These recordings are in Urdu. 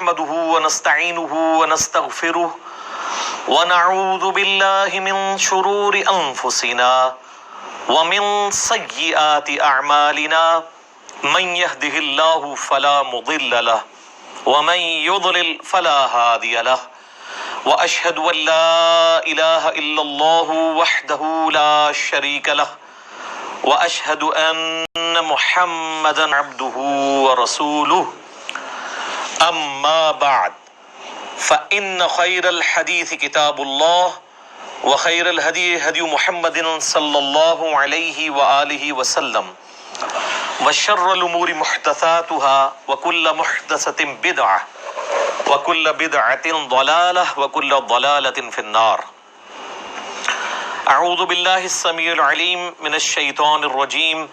نحمده ونستعينه ونستغفره ونعوذ بالله من شرور أنفسنا ومن سيئات أعمالنا من يهده الله فلا مضل له ومن يضلل فلا هادي له وأشهد أن لا إله إلا الله وحده لا شريك له وأشهد أن محمدا عبده ورسوله أما بعد فإن خير الحديث كتاب الله وخير الهدي هدي محمد صلى الله عليه وآله وسلم وشر الأمور محدثاتها وكل محدثة بدعة وكل بدعة ضلالة وكل ضلالة في النار. أعوذ بالله السميع العليم من الشيطان الرجيم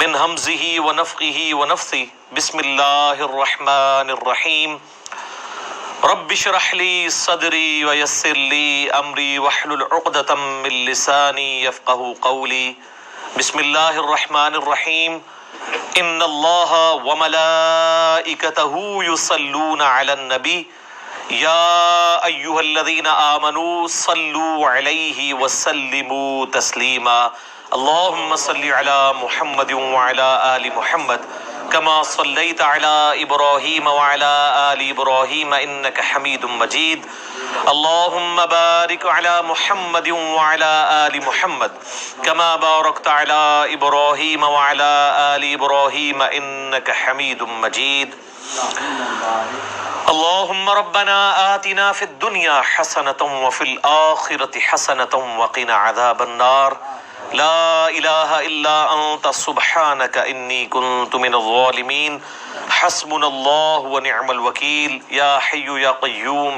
من همزه ونفخه ونفثه. بسم الله الرحمن الرحيم. رب اشرح لي صدري ويسر لي أمري واحلل عقدة من لساني يفقهوا قولي. بسم الله الرحمن الرحيم. إن الله وملائكته يصلون على النبي يا أيها الذين آمنوا صلوا عليه وسلموا تسليما. اللهم صل على محمد وعلى آل محمد كما صليت على إبراهيم وعلى آل إبراهيم إنك حميد مجيد. اللهم بارك على محمد وعلى آل محمد كما باركت على إبراهيم وعلى آل إبراهيم إنك حميد مجيد. اللهم ربنا آتنا في الدنيا حسنة وفي الآخرة حسنة وقنا عذاب النار. لا إله إلا أنت سبحانك إني كنت من الظالمين. حسبنا الله ونعم الوكيل. يا حي يا قيوم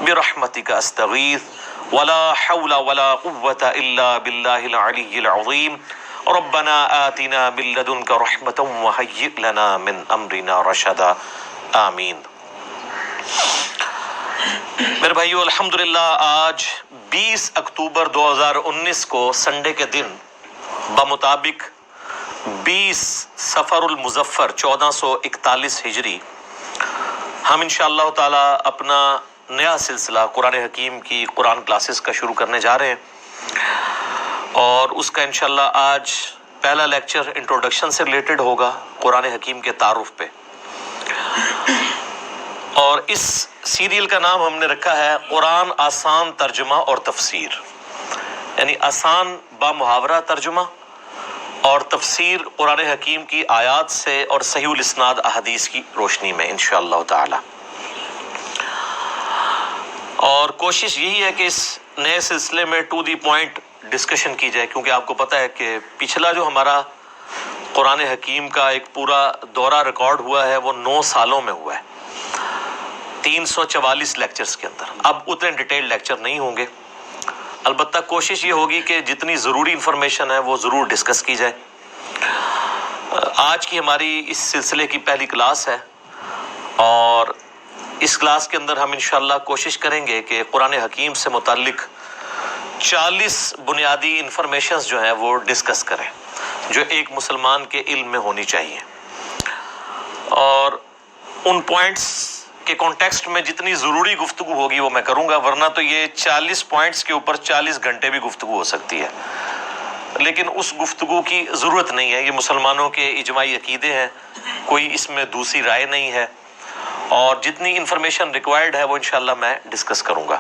برحمتك أستغيث ولا حول ولا قوة إلا بالله العلي العظيم. ربنا آتنا من لدنك رحمة وهيئ لنا من أمرنا رشدا. آمین. میرے بھائیو، الحمدللہ آج 20 اکتوبر 2019 کو سنڈے کے دن بمطابق 20 صفر المظفر 1441 ہجری ہم انشاءاللہ تعالی اپنا نیا سلسلہ قرآن حکیم کی قرآن کلاسز کا شروع کرنے جا رہے ہیں، اور اس کا انشاءاللہ آج پہلا لیکچر انٹروڈکشن سے ریلیٹڈ ہوگا قرآن حکیم کے تعارف پہ. اور اس سیریل کا نام ہم نے رکھا ہے قرآن آسان ترجمہ اور تفسیر، یعنی آسان با محاورہ ترجمہ اور تفسیر قرآن حکیم کی آیات سے اور صحیح الاسناد احادیث کی روشنی میں انشاءاللہ تعالی. اور کوشش یہی ہے کہ اس نئے سلسلے میں ٹو دی پوائنٹ ڈسکشن کی جائے، کیونکہ آپ کو پتہ ہے کہ پچھلا جو ہمارا قرآن حکیم کا ایک پورا دورہ ریکارڈ ہوا ہے وہ 9 سالوں میں ہوا ہے، 344 لیکچرز کے اندر. اب اتنے ڈیٹیل لیکچر نہیں ہوں گے، البتہ کوشش یہ ہوگی کہ جتنی ضروری انفارمیشن ہے وہ ضرور ڈسکس کی جائے. آج کی ہماری اس سلسلے کی پہلی کلاس ہے، اور اس کلاس کے اندر ہم انشاءاللہ کوشش کریں گے کہ قرآن حکیم سے متعلق 40 بنیادی انفارمیشنز جو ہیں وہ ڈسکس کریں، جو ایک مسلمان کے علم میں ہونی چاہیے. اور ان پوائنٹس کے کانٹیکسٹ میں جتنی ضروری گفتگو ہوگی وہ میں کروں گا، ورنہ تو یہ 40 پوائنٹس کے اوپر 40 گھنٹے بھی گفتگو ہو سکتی ہے، لیکن اس گفتگو کی ضرورت نہیں ہے. یہ مسلمانوں کے اجماعی عقیدے ہیں، کوئی اس میں دوسری رائے نہیں ہے، اور جتنی انفارمیشن ریکوائرڈ ہے وہ انشاءاللہ میں ڈسکس کروں گا.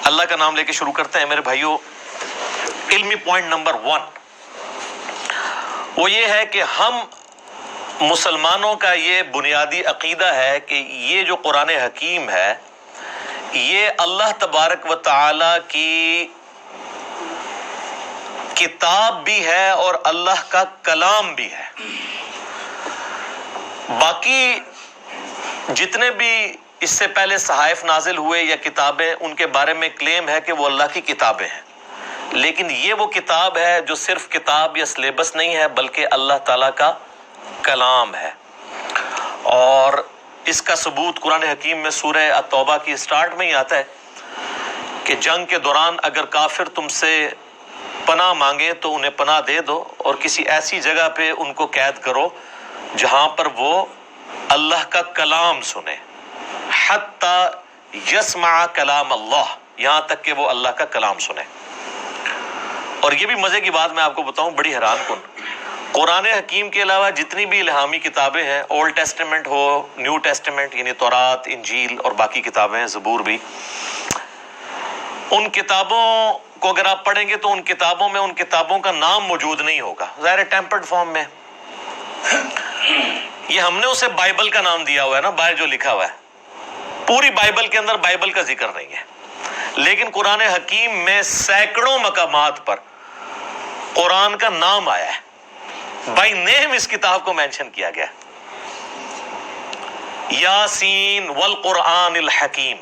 اللہ کا نام لے کے شروع کرتے ہیں میرے بھائیو. علمی پوائنٹ نمبر 1 وہ یہ ہے کہ ہم مسلمانوں کا یہ بنیادی عقیدہ ہے کہ یہ جو قرآن حکیم ہے یہ اللہ تبارک و تعالی کی کتاب بھی ہے اور اللہ کا کلام بھی ہے. باقی جتنے بھی اس سے پہلے صحائف نازل ہوئے یا کتابیں، ان کے بارے میں کلیم ہے کہ وہ اللہ کی کتابیں ہیں، لیکن یہ وہ کتاب ہے جو صرف کتاب یا سلیبس نہیں ہے بلکہ اللہ تعالیٰ کا کلام ہے. اور اس کا ثبوت قرآن حکیم میں سورہ التوبہ کی سٹارٹ میں ہی آتا ہے کہ جنگ کے دوران اگر کافر تم سے پناہ مانگے تو انہیں پناہ دے دو، اور کسی ایسی جگہ پہ ان کو قید کرو جہاں پر وہ اللہ کا کلام سنے. حتی یسمع کلام اللہ، یہاں تک کہ وہ اللہ کا کلام سنے۔ اور یہ بھی مزے کی بات میں آپ کو بتاؤں، بڑی حیران کن، قرآن حکیم کے علاوہ جتنی بھی الہامی کتابیں ہیں، اولڈ ٹیسٹمنٹ ہو، نیو ٹیسٹمنٹ یعنی تورات، انجیل اور باقی کتابیں ہیں، زبور بھی، ان کتابوں کو اگر آپ پڑھیں گے تو ان کتابوں میں ان کتابوں کا نام موجود نہیں ہوگا، ظاہر ٹیمپرڈ فارم میں۔ یہ ہم نے اسے بائبل کا نام دیا ہوا ہے نا، باہر جو لکھا ہوا ہے، پوری بائبل کے اندر بائبل کا ذکر نہیں ہے، لیکن قرآن حکیم میں سینکڑوں مقامات پر قرآن کا نام آیا ہے، بائی نیم اس کتاب کو مینشن کیا گیا، یاسین والقرآن الحکیم،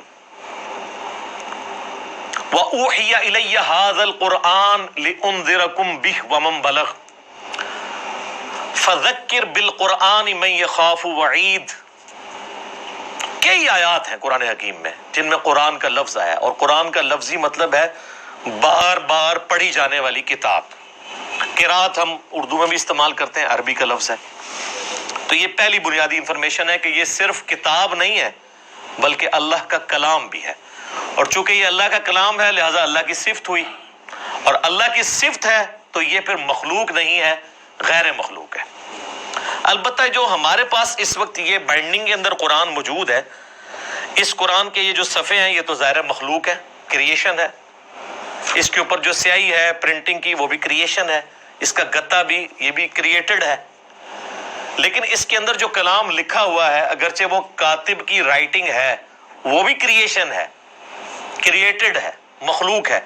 وَأُوحِيَ إِلَيَّ هَذَا الْقُرْآنُ لِأُنذِرَكُمْ بِهِ وَمَنْ بَلَغَ فَذَكِّرْ بِالْقُرْآنِ مَنْ يَخَافُ وَعِيدٍ۔ کئی آیات ہیں قرآن حکیم میں جن میں قرآن کا لفظ آیا، اور قرآن کا لفظی مطلب ہے بار بار پڑھی جانے والی کتاب۔ قرات ہم اردو میں بھی استعمال کرتے ہیں، عربی کا لفظ ہے۔ تو یہ پہلی بنیادی انفارمیشن ہے کہ یہ صرف کتاب نہیں ہے بلکہ اللہ کا کلام بھی ہے، اور چونکہ یہ اللہ کا کلام ہے لہٰذا اللہ کی صفت ہوئی، اور اللہ کی صفت ہے تو یہ پھر مخلوق نہیں ہے، غیر مخلوق ہے۔ البتہ جو ہمارے پاس اس وقت یہ بائنڈنگ کے اندر قرآن موجود ہے، اس قرآن کے یہ جو صفحے ہیں یہ تو ظاہر مخلوق ہے، کریشن ہے، اس کے اوپر جو سیاہی ہے پرنٹنگ کی وہ بھی کریشن ہے، اس کا گتا بھی، یہ بھی کریٹڈ ہے، لیکن اس کے اندر جو کلام لکھا ہوا ہے اگرچہ وہ کاتب کی رائٹنگ ہے وہ بھی کریشن ہے، کریٹڈ ہے، مخلوق ہے،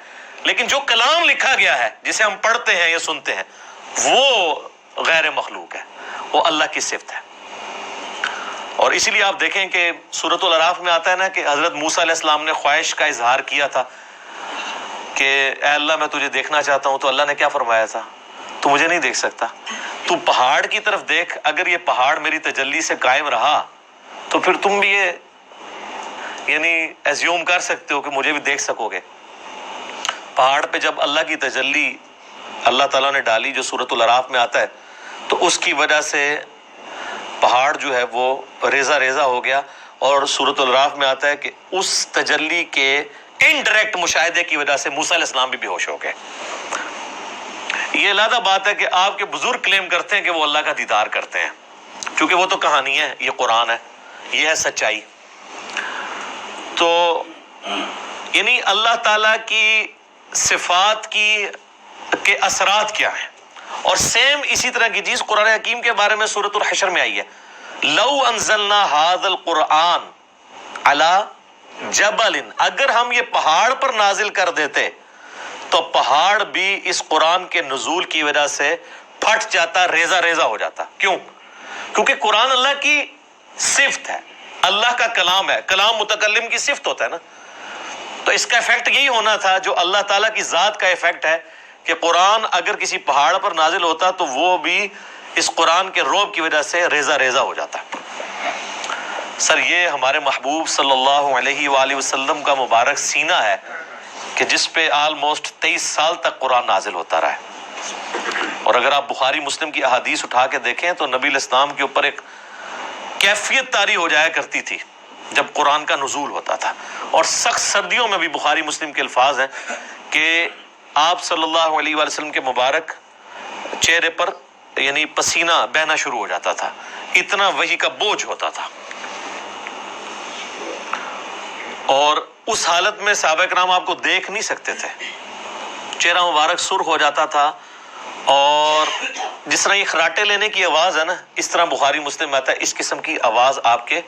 لیکن جو کلام لکھا گیا ہے جسے ہم پڑھتے ہیں یا سنتے ہیں وہ غیر مخلوق ہے، وہ اللہ کی صفت ہے۔ اور اسی لیے آپ دیکھیں کہ سورۃ الاعراف میں آتا ہے نا کہ حضرت موسیٰ علیہ السلام نے خواہش کا اظہار کیا تھا کہ اے اللہ میں تجھے دیکھنا چاہتا ہوں، تو اللہ نے کیا فرمایا تھا؟ تو مجھے نہیں دیکھ سکتا، تو پہاڑ کی طرف دیکھ، اگر یہ پہاڑ میری تجلی سے قائم رہا تو پھر تم بھی یہ یعنی ایزیوم کر سکتے ہو کہ مجھے بھی دیکھ سکو گے۔ پہاڑ پہ جب اللہ کی تجلی اللہ تعالیٰ نے ڈالی جو سورۃ الاعراف میں آتا ہے، تو اس کی وجہ سے پہاڑ جو ہے وہ ریزہ ریزہ ہو گیا، اور سورۃ الاعراف میں آتا ہے کہ اس تجلی کے انڈائریکٹ مشاہدے کی وجہ سے موسیٰ علیہ السلام بھی بے ہوش ہو گئے۔ یہ علیحدہ بات ہے کہ آپ کے بزرگ کلیم کرتے ہیں کہ وہ اللہ کا دیدار کرتے ہیں، کیونکہ وہ تو کہانی ہے، یہ قرآن ہے، یہ ہے سچائی۔ تو یعنی اللہ تعالیٰ کی صفات کے اثرات کیا ہیں، اور سیم اسی طرح کی چیز قرآن حکیم کے بارے میں سورۃ الحشر میں آئی ہے، لو انزلنا هذا القرآن على جبل، اگر ہم یہ پہاڑ پر نازل کر دیتے تو پہاڑ بھی اس قرآن کے نزول کی وجہ سے پھٹ جاتا، ریزہ ریزہ ہو جاتا۔ کیوں؟ کیونکہ قرآن اللہ کی صفت ہے، اللہ کا کلام ہے، کلام متکلم کی صفت ہوتا ہے نا، تو اس کا ایفیکٹ یہی ہونا تھا جو اللہ تعالیٰ کی ذات کا ایفیکٹ ہے کہ قرآن اگر کسی پہاڑ پر نازل ہوتا تو وہ بھی اس قرآن کے روب کی وجہ سے ریزہ ریزہ ہو جاتا۔ سر یہ ہمارے محبوب صلی اللہ علیہ وآلہ وسلم کا مبارک سینہ ہے کہ جس پہ آلموسٹ 23 سال تک قرآن نازل ہوتا رہا ہے، اور اگر آپ بخاری مسلم کی احادیث اٹھا کے دیکھیں تو نبی علیہ السلام کے اوپر ایک کیفیت طاری ہو جایا کرتی تھی جب قرآن کا نزول ہوتا تھا، اور سخت سردیوں میں بھی بخاری مسلم کے الفاظ ہیں کہ آپ صلی اللہ علیہ وآلہ وسلم کے مبارک چہرے پر یعنی پسینہ بہنا شروع ہو جاتا تھا، اتنا وحی کا بوجھ ہوتا تھا، اور اس حالت میں صحابہ کرام آپ کو دیکھ نہیں سکتے تھے، چہرہ مبارک سرخ ہو جاتا تھا، اور جس طرح یہ خراٹے لینے کی آواز ہے نا، اس طرح بخاری مسلم میں آتا ہے اس قسم کی آواز آپ کے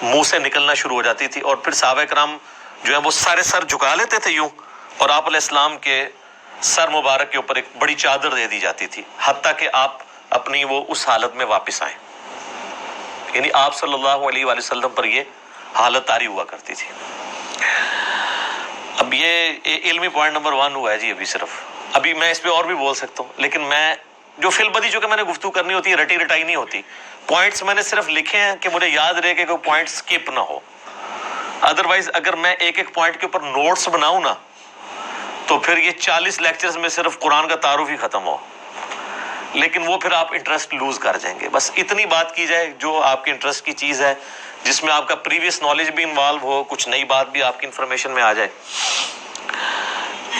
منہ سے نکلنا شروع ہو جاتی تھی، اور پھر صحابہ کرام جو ہے وہ سارے سر جھکا لیتے تھے یوں، اور آپ علیہ السلام کے سر مبارک کے اوپر ایک بڑی چادر دے دی جاتی تھی حتیٰ کہ آپ اپنی وہ اس حالت میں واپس آئیں، یعنی آپ صلی اللہ علیہ وآلہ وسلم پر یہ حالت طاری ہوا کرتی تھی۔ اب یہ علمی پوائنٹ نمبر 1 ہوا ہے جی، ابھی میں اس پہ اور بھی بول سکتا ہوں، لیکن میں جو فی البدی جو کہ میں نے گفتگو کرنی ہوتی ہے رٹی رٹائی نہیں ہوتی، پوائنٹس میں نے صرف لکھے ہیں کہ مجھے یاد رہے کہ کوئی پوائنٹ سکپ نہ ہو، ادروائز اگر میں ایک ایک پوائنٹ کے اوپر نوٹس بناؤں نا تو پھر یہ 40 لیکچرز میں صرف قرآن کا تعارف ہی ختم ہو، لیکن وہ پھر آپ انٹرسٹ لوز کر جائیں گے۔ بس اتنی بات کی جائے جو آپ کے انٹرسٹ کی چیز ہے، جس میں آپ کا پریویس نالج بھی انوالو ہو, کچھ نئی بات بھی آپ کی انفارمیشن میں آ جائے.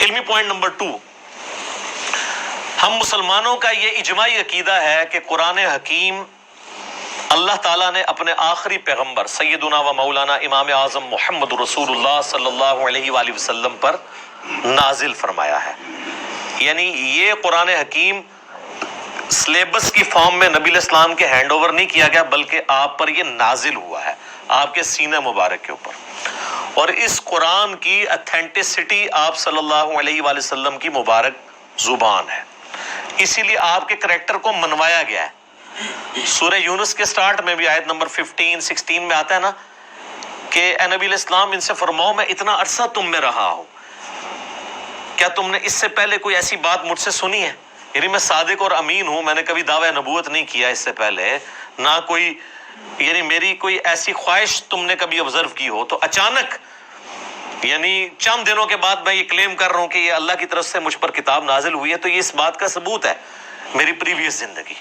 علمی پوائنٹ نمبر 2, ہم مسلمانوں کا یہ اجماعی عقیدہ ہے کہ قرآن حکیم اللہ تعالیٰ نے اپنے آخری پیغمبر سیدنا و مولانا امام اعظم محمد رسول اللہ صلی اللہ علیہ وآلہ وسلم پر نازل فرمایا ہے. یعنی یہ قرآن حکیم سلیبس کی فارم میں نبی علیہ السلام کے ہینڈ اوور نہیں کیا گیا, بلکہ آپ پر یہ نازل ہوا ہے, آپ کے سینہ مبارک کے اوپر. اور اس قرآن کی اتھینٹسٹی آپ صلی اللہ علیہ وآلہ وسلم کی مبارک زبان ہے, اسی لیے آپ کے کریکٹر کو منوایا گیا ہے. سورہ یونس کے سٹارٹ میں بھی آیت نمبر 15-16 میں آتا ہے نا کہ اے نبی علیہ السلام ان سے فرماؤ میں اتنا عرصہ تم میں رہا ہوں, کیا تم نے اس سے پہلے کوئی ایسی بات مجھ سے سنی ہے؟ یعنی میں صادق اور امین ہوں, میں نے کبھی دعویٰ نبوت نہیں کیا اس سے پہلے, نہ کوئی یعنی میری کوئی ایسی خواہش تم نے کبھی آبزرو کی ہو, تو اچانک یعنی چند دنوں کے بعد میں یہ کلیم کر رہا ہوں کہ یہ اللہ کی طرف سے مجھ پر کتاب نازل ہوئی ہے, تو یہ اس بات کا ثبوت ہے میری پریویس زندگی.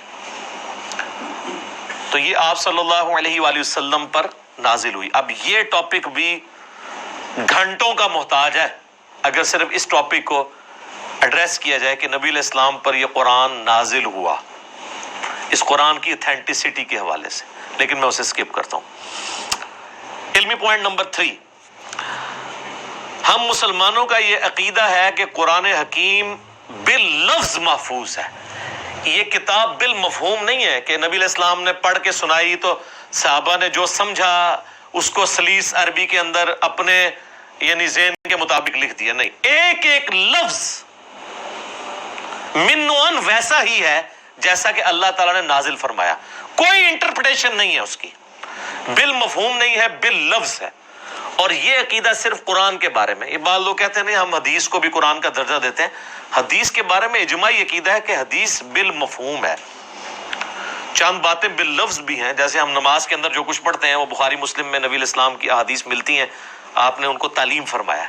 تو یہ آپ صلی اللہ علیہ وآلہ وسلم پر نازل ہوئی. اب یہ ٹاپک بھی گھنٹوں کا محتاج ہے اگر صرف اس ٹاپک کو ایڈریس کیا جائے کہ نبی علیہ السلام پر یہ قرآن نازل ہوا, اس قرآن کی اتھینٹسٹی کے حوالے سے, لیکن میں اسے اسکپ کرتا ہوں. علمی پوائنٹ نمبر 3, ہم مسلمانوں کا یہ عقیدہ ہے کہ قرآن حکیم باللفظ محفوظ ہے. یہ کتاب بالمفہوم نہیں ہے کہ نبی علیہ السلام نے پڑھ کے سنائی تو صحابہ نے جو سمجھا اس کو سلیس عربی کے اندر اپنے یعنی ذہن کے مطابق لکھ دیا. نہیں, ایک ایک لفظ من و عن ویسا ہی ہے جیسا کہ اللہ تعالیٰ نے نازل فرمایا, کوئی انٹرپریٹیشن نہیں ہے اس کی, بالمفہوم نہیں ہے, باللفظ ہے. اور یہ عقیدہ صرف قرآن کے بارے میں. یہ بعض لوگ کہتے ہیں نہیں ہم حدیث کو بھی قرآن کا درجہ دیتے ہیں. حدیث کے بارے میں اجماعی عقیدہ ہے کہ حدیث بالمفہوم ہے, چند باتیں باللفظ بھی ہیں, جیسے ہم نماز کے اندر جو کچھ پڑھتے ہیں وہ بخاری مسلم میں نبی علیہ السلام کی احادیث ملتی ہیں, آپ نے ان کو تعلیم فرمایا.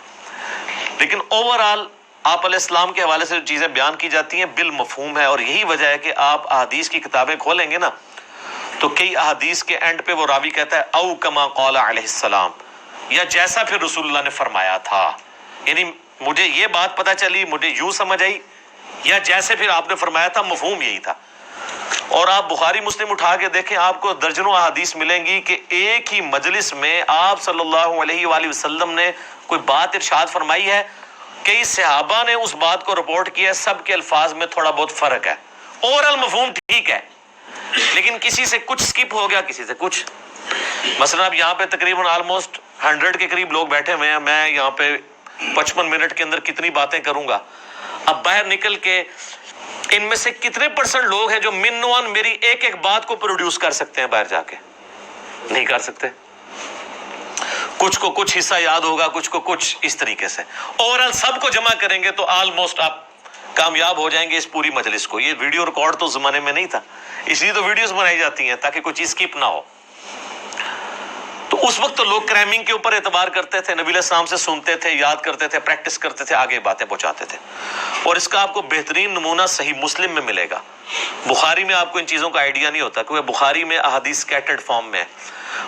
لیکن اوورآل آپ علیہ السلام کے حوالے سے جو چیزیں بیان کی جاتی ہیں بالمفہوم ہے. اور یہی وجہ ہے کہ آپ احادیث کی کتابیں کھولیں گے نا تو کئی احادیث کے اینڈ پہ وہ راوی کہتا ہے او کما قال علیہ السلام, یا جیسا پھر رسول اللہ نے فرمایا تھا. یعنی مجھے یہ بات پتہ چلی, مجھے یوں سمجھ آئی, یا جیسے پھر آپ نے فرمایا تھا مفہوم یہی تھا. اور آپ بخاری مسلم اٹھا کے دیکھیں, آپ کو درجنوں احادیث ملیں گی کہ ایک ہی مجلس میں آپ صلی اللہ علیہ وآلہ وسلم نے کوئی بات ارشاد فرمائی ہے, کئی صحابہ نے اس بات کو رپورٹ کیا ہے, سب کے الفاظ میں تھوڑا بہت فرق ہے, اوورال مفہوم ٹھیک ہے, لیکن کسی سے کچھ سکپ ہو گیا, کسی سے کچھ. مثلا اب یہاں پہ تقریباً آلموسٹ 100 کے قریب لوگ بیٹھے ہوئے ہیں, میں یہاں پہ 55 منٹ کے اندر کتنی باتیں کروں گا. اب باہر نکل کے ان میں سے کتنے % لوگ ہیں جو منوان میری ایک ایک بات کو پروڈیوس کر سکتے ہیں؟ باہر جا کے نہیں کر سکتے. کچھ کو کچھ حصہ یاد ہوگا, کچھ کو کچھ اس طریقے سے. اوورال سب کو جمع کریں گے تو آلموسٹ آپ کامیاب ہو جائیں گے اس پوری مجلس کو. یہ ویڈیو ریکارڈ تو زمانے میں نہیں تھا, اس لیے تو ویڈیوز بنائی جاتی ہیں تاکہ کوئی چیز اسکپ نہ ہو. تو اس وقت تو لوگ کرائمنگ کے اوپر اعتبار کرتے تھے, نبی علیہ السلام سے سنتے تھے, یاد کرتے تھے, پریکٹس کرتے تھے, آگے باتیں پہنچاتے تھے. اور اس کا آپ کو بہترین نمونہ صحیح مسلم میں ملے گا. بخاری میں آپ کو ان چیزوں کا آئیڈیا نہیں ہوتا کیونکہ بخاری میں احادیث سکیٹرڈ فارم میں ہے.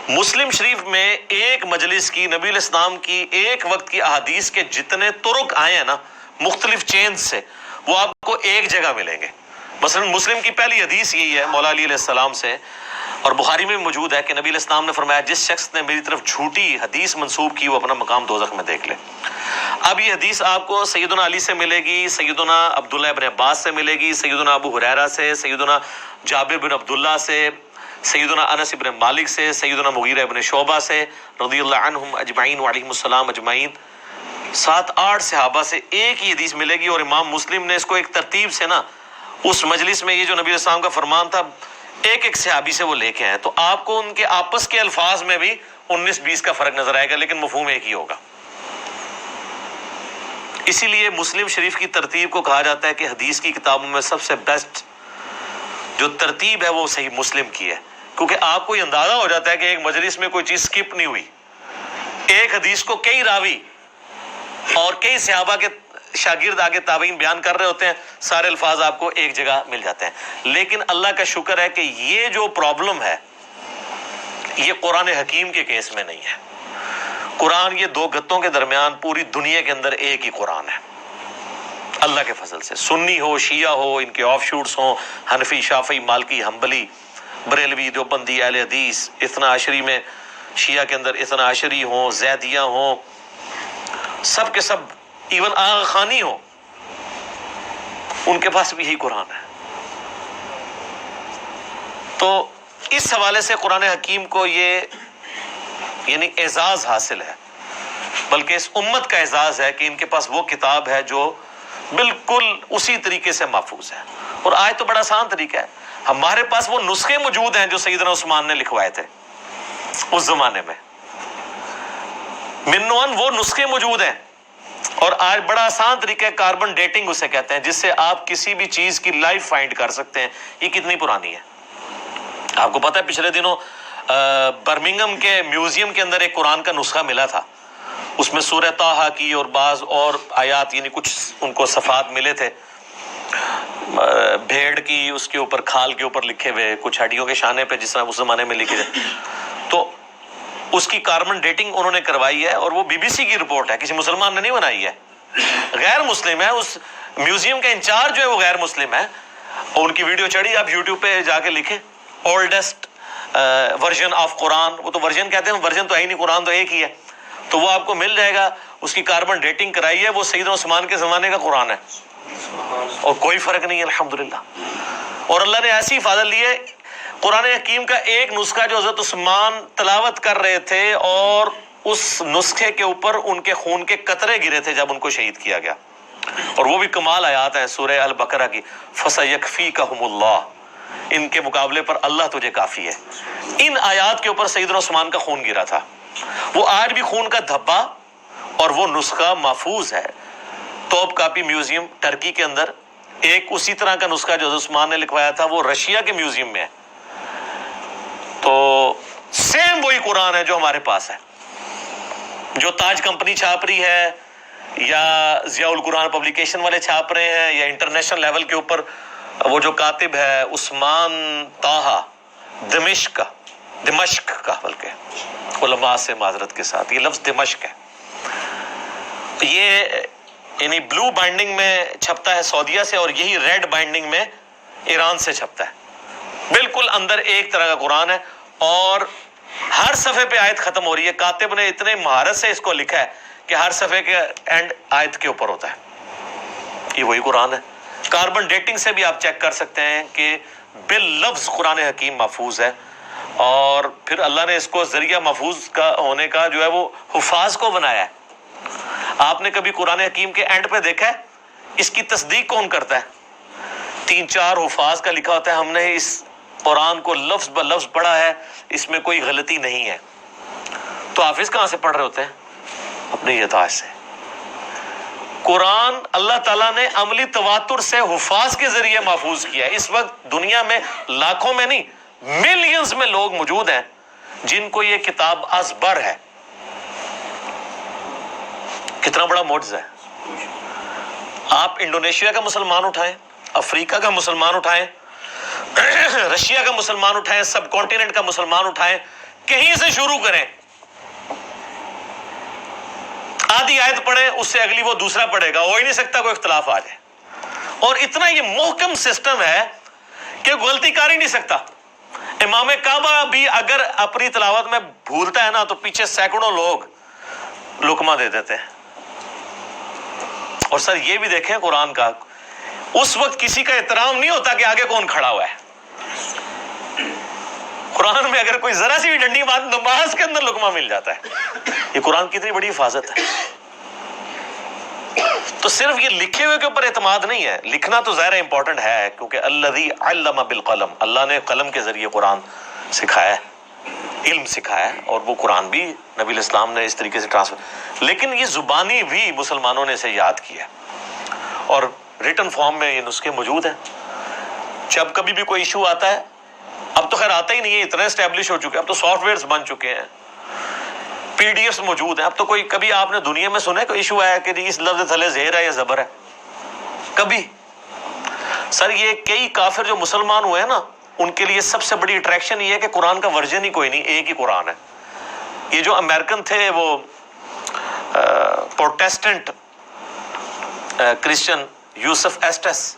مسلم شریف میں ایک مجلس کی نبی علیہ السلام کی ایک وقت کی احادیث کے جتنے طرق آئے ہیں نا مختلف چینز سے, وہ آپ کو ایک جگہ ملیں گے. مثلا مسلم کی پہلی حدیث یہی ہے مولا علی علیہ السلام سے, اور بخاری میں موجود ہے کہ نبی علیہ السلام نے فرمایا جس شخص نے میری طرف جھوٹی حدیث منسوب کی وہ اپنا مقام دوزخ میں دیکھ لے. اب یہ حدیث آپ کو سیدنا علی سے ملے گی, سیدنا عبداللہ ابن عباس سے ملے گی, سیدنا ابو ہریرہ سے, سیدنا جابر بن عبداللہ سے, سیدنا انس ابن مالک سے, سیدنا مغیرہ ابن شعبہ سے رضی اللہ عنہم اجمعین وعلیہم السلام اجمعین. 7-8 صحابہ سے ایک ہی حدیث ملے گی. اور امام مسلم نے اس کو ایک ترتیب سے نا اس مجلس میں یہ جو نبی علیہ السلام کا فرمان تھا ایک ایک صحابی سے وہ لے کے آئے, تو آپ کو ان کے آپس کے الفاظ میں بھی 19-20 کا فرق نظر آئے گا, لیکن مفہوم ایک ہی ہوگا. اسی لیے مسلم شریف کی ترتیب کو کہا جاتا ہے کہ حدیث کی کتابوں میں سب سے بیسٹ جو ترتیب ہے وہ صحیح مسلم کی ہے, کیونکہ آپ کو یہ اندازہ ہو جاتا ہے کہ ایک مجلس میں کوئی چیز سکپ نہیں ہوئی. ایک حدیث کو کئی راوی اور کئی صحابہ کے شاگرد آگے تابعین بیان کر رہے ہوتے ہیں, سارے الفاظ آپ کو ایک جگہ مل جاتے ہیں. لیکن اللہ کا شکر ہے کہ یہ جو پرابلم ہے یہ قرآن حکیم کے کیس میں نہیں ہے. قرآن یہ دو گتوں کے درمیان پوری دنیا کے اندر ایک ہی قرآن ہے اللہ کے فضل سے. سنی ہو، شیعہ ہو، ان کے آف شوٹس ہوں، حنفی، شافعی، مالکی، حنبلی، بریلوی، دیوبندی، اہل حدیث، اثنا عشری میں شیعہ کے اندر اثنا عشری ہوں، زیدیہ ہوں، سب کے سب، ایون آغا خانی ہوں، ان کے پاس بھی یہی قرآن ہے. تو اس حوالے سے قرآن حکیم کو یہ یعنی اعزاز حاصل ہے، بلکہ اس امت کا اعزاز ہے کہ ان کے پاس وہ کتاب ہے جو بالکل اسی طریقے سے محفوظ ہے. اور آج تو بڑا آسان طریقہ ہے، ہمارے پاس وہ نسخے موجود ہیں جو سیدنا عثمان نے لکھوائے تھے اس زمانے میں، منوان وہ نسخے موجود ہیں. اور آج بڑا آسان طریقہ ہے، کاربن ڈیٹنگ اسے کہتے ہیں، جس سے آپ کسی بھی چیز کی لائف فائنڈ کر سکتے ہیں یہ کتنی پرانی ہے. آپ کو پتہ ہے پچھلے دنوں برمنگھم کے میوزیم کے اندر ایک قرآن کا نسخہ ملا تھا، اس میں سورہ طٰہٰ کی اور بعض اور آیات یعنی کچھ ان کو صفحات ملے تھے، بھیڑ کی اس کے اوپر کھال کے اوپر لکھے ہوئے، کچھ ہڈیوں کے شانے پہ جس طرح اس زمانے میں لکھے تھے. تو اس کی کاربن ڈیٹنگ انہوں نے کروائی ہے، اور وہ BBC کی رپورٹ ہے، کسی مسلمان نے نہیں بنائی ہے، غیر مسلم ہے. اس میوزیم کا انچارج جو ہے وہ غیر مسلم ہے، اور ان کی ویڈیو چڑھی، آپ یوٹیوب پہ جا کے لکھیں اولڈسٹ ورژن آف قرآن. وہ تو ورژن کہتے ہیں، ورژن تو ہے ہی نہیں، قرآن تو ایک ہی ہے. تو وہ آپ کو مل جائے گا، اس کی کاربن ڈیٹنگ کرائی ہے، وہ سیدنا عثمان کے زمانے کا قرآن ہے اور کوئی فرق نہیں ہے الحمدللہ. اور اللہ نے ایسی حفاظت لی ہے. قرآن حکیم کا ایک نسخہ جو حضرت عثمان تلاوت کر رہے تھے اور اس نسخے کے اوپر ان کے خون کے قطرے گرے تھے جب ان کو شہید کیا گیا. اور وہ بھی کمال آیات ہیں سورہ البقرہ کی، فَسَيَكْفِيكَهُمُ اللَّهُ، ان کے مقابلے پر اللہ تجھے کافی ہے. ان آیات کے اوپر سیدنا عثمان کا خون گرا تھا. وہ آج بھی خون کا دھبا اور وہ نسخہ محفوظ ہے. توپ کاپی میوزیم ٹرکی کے اندر ایک اسی طرح کا نسخہ جو حضرت عثمان نے لکھوایا تھا وہ رشیا کے میوزیم میں ہے. تو سیم وہی قرآن ہے جو ہمارے پاس ہے، جو تاج کمپنی چھاپ رہی ہے یا ضیاء القرآن پبلیکیشن والے چھاپ رہے ہیں، یا انٹرنیشنل لیول کے اوپر وہ جو کاتب ہے عثمان طٰہٰ دمشق کا، بلکہ علماء سے معذرت کے ساتھ یہ لفظ دمشق ہے، یہ یعنی بلو بائنڈنگ میں چھپتا ہے سعودیہ سے، اور یہی ریڈ بائنڈنگ میں ایران سے چھپتا ہے. بالکل اندر ایک طرح کا قرآن ہے، اور ہر صفحے پہ آیت ختم ہو رہی ہے. کاتب نے اتنے مہارت سے اس کو لکھا ہے کہ ہر صفحے کے اینڈ آیت کے اوپر ہوتا ہے. یہ وہی قرآن ہے. کاربن ڈیٹنگ سے بھی آپ چیک کر سکتے ہیں کہ باللفظ قرآن حکیم محفوظ ہے. اور پھر اللہ نے اس کو ذریعہ محفوظ کا ہونے کا جو ہے وہ حفاظ کو بنایا ہے. آپ نے کبھی قرآن حکیم کے اینڈ پہ دیکھا ہے اس کی تصدیق کون کرتا ہے؟ 3-4 حفاظ کا لکھا ہوتا ہے ہم نے اس قرآن کو لفظ بہ لفظ پڑھا ہے، اس میں کوئی غلطی نہیں ہے. تو حافظ کہاں سے پڑھ رہے ہوتے ہیں؟ اپنے یادداشت سے. قرآن اللہ تعالیٰ نے عملی تواتر سے حفاظ کے ذریعے محفوظ کیا ہے. اس وقت دنیا میں لاکھوں میں نہیں ملینز میں لوگ موجود ہیں جن کو یہ کتاب ازبر ہے. کتنا بڑا معجزہ ہے. آپ انڈونیشیا کا مسلمان اٹھائیں، افریقہ کا مسلمان اٹھائیں، رشیا کا مسلمان اٹھائیں، سب کانٹیننٹ کا مسلمان اٹھائیں، کہیں سے شروع کریں، آدھی آیت پڑھیں، اس سے اگلی وہ دوسرا پڑھے گا، ہو ہی نہیں سکتا کوئی اختلاف آ جائے. اور اتنا یہ محکم سسٹم ہے کہ غلطی کر ہی نہیں سکتا. امام کعبہ بھی اگر اپنی تلاوت میں بھولتا ہے نا تو پیچھے سینکڑوں لوگ لقمہ دے دیتے ہیں. اور سر یہ بھی دیکھیں قرآن کا، اس وقت کسی کا احترام نہیں ہوتا کہ آگے کون کھڑا ہوا ہے. قرآن میں اگر کوئی ذرا سی بھی ڈنڈی بات نماز کے اندر لقمہ مل جاتا ہے. یہ قرآن کی اتنی بڑی حفاظت ہے. تو صرف یہ لکھے ہوئے کے اوپر اعتماد نہیں ہے، لکھنا تو ظاہر امپورٹنٹ ہے کیونکہ الذی علم بالقلم، اللہ نے قلم کے ذریعے قرآن سکھایا ہے، علم سکھایا ہے، اور وہ قرآن بھی نبی الاسلام نے اس طریقے سے ٹرانسفر. لیکن یہ زبانی بھی مسلمانوں نے اسے یاد کیا اور ریٹن فارم میں یہ نسخے موجود ہیں. جب کبھی بھی کوئی ایشو آتا ہے، اب تو خیر آتا ہی نہیں ہے، اتنے اسٹیبلش ہو چکے ہیں، اب تو سافٹ ویئرز بن چکے ہیں، PDF موجود ہیں. اب تو کوئی کبھی آپ نے دنیا میں سنا ہے کوئی ایشو آیا کہ اس لفظ تھلے زیر ہے یا زبر ہے؟ کبھی؟ سر یہ کئی کافر جو مسلمان ہوئے ہیں نا، ان کے لیے سب سے بڑی اٹریکشن یہ ہے کہ قرآن کا ورژن ہی کوئی نہیں، ایک ہی قرآن ہے. یہ جو امریکن تھے وہ پروٹیسٹنٹ کرسچن یوسف ایسٹس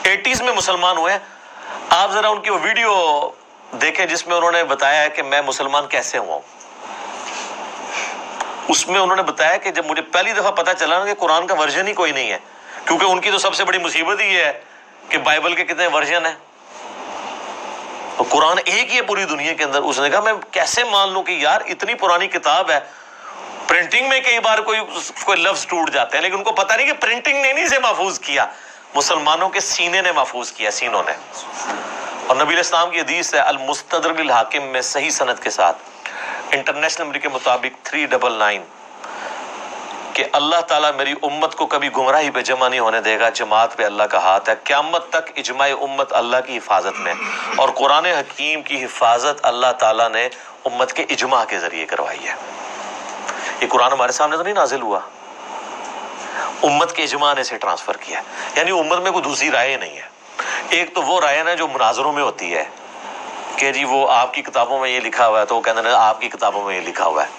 80s میں مسلمان ہوئے. آپ ذرا ان کی وہ ویڈیو دیکھیں جس میں انہوں نے بتایا ہے کہ میں مسلمان کیسے ہوا ہوں. اس میں انہوں نے بتایا کہ جب مجھے پہلی دفعہ پتا چلا نا کہ قرآن کا ورژن ہی کوئی نہیں ہے، کیونکہ ان کی تو سب سے بڑی مصیبت ہی ہے کہ بائبل کے کتنے ورژن ہیں، اور قرآن ایک ہی ہے پوری دنیا کے اندر. اس نے کہا میں کیسے مان لوں کہ یار اتنی پرانی کتاب ہے، پرنٹنگ میں کئی بار کوئی لفظ ٹوٹ جاتے ہیں، لیکن ان کو پتہ نہیں کہ پرنٹنگ نے نہیں اسے محفوظ کیا، مسلمانوں کے سینے نے محفوظ کیا، سینوں نے. اور نبی علیہ السلام کی حدیث ہے المستدرک الحاکم میں صحیح سند کے ساتھ انٹرنیشنل نمبر کے مطابق 399 کہ اللہ تعالیٰ میری امت کو کبھی گمراہی پہ جمع نہیں ہونے دے گا، جماعت پہ اللہ کا ہاتھ ہے، قیامت تک اجماع امت اللہ کی حفاظت میں. اور قرآن حکیم کی حفاظت اللہ تعالیٰ نے امت کے اجماع کے ذریعے کروائی ہے. یہ قرآن ہمارے سامنے تو نہیں نازل ہوا، امت کے اجماع نے اسے ٹرانسفر کیا. یعنی امت میں کوئی دوسری رائے نہیں ہے. ایک تو وہ رائے نا جو مناظروں میں ہوتی ہے کہ جی وہ آپ کی کتابوں میں یہ لکھا ہوا ہے، تو وہ کہتے ہیں آپ کی کتابوں میں یہ لکھا ہوا ہے.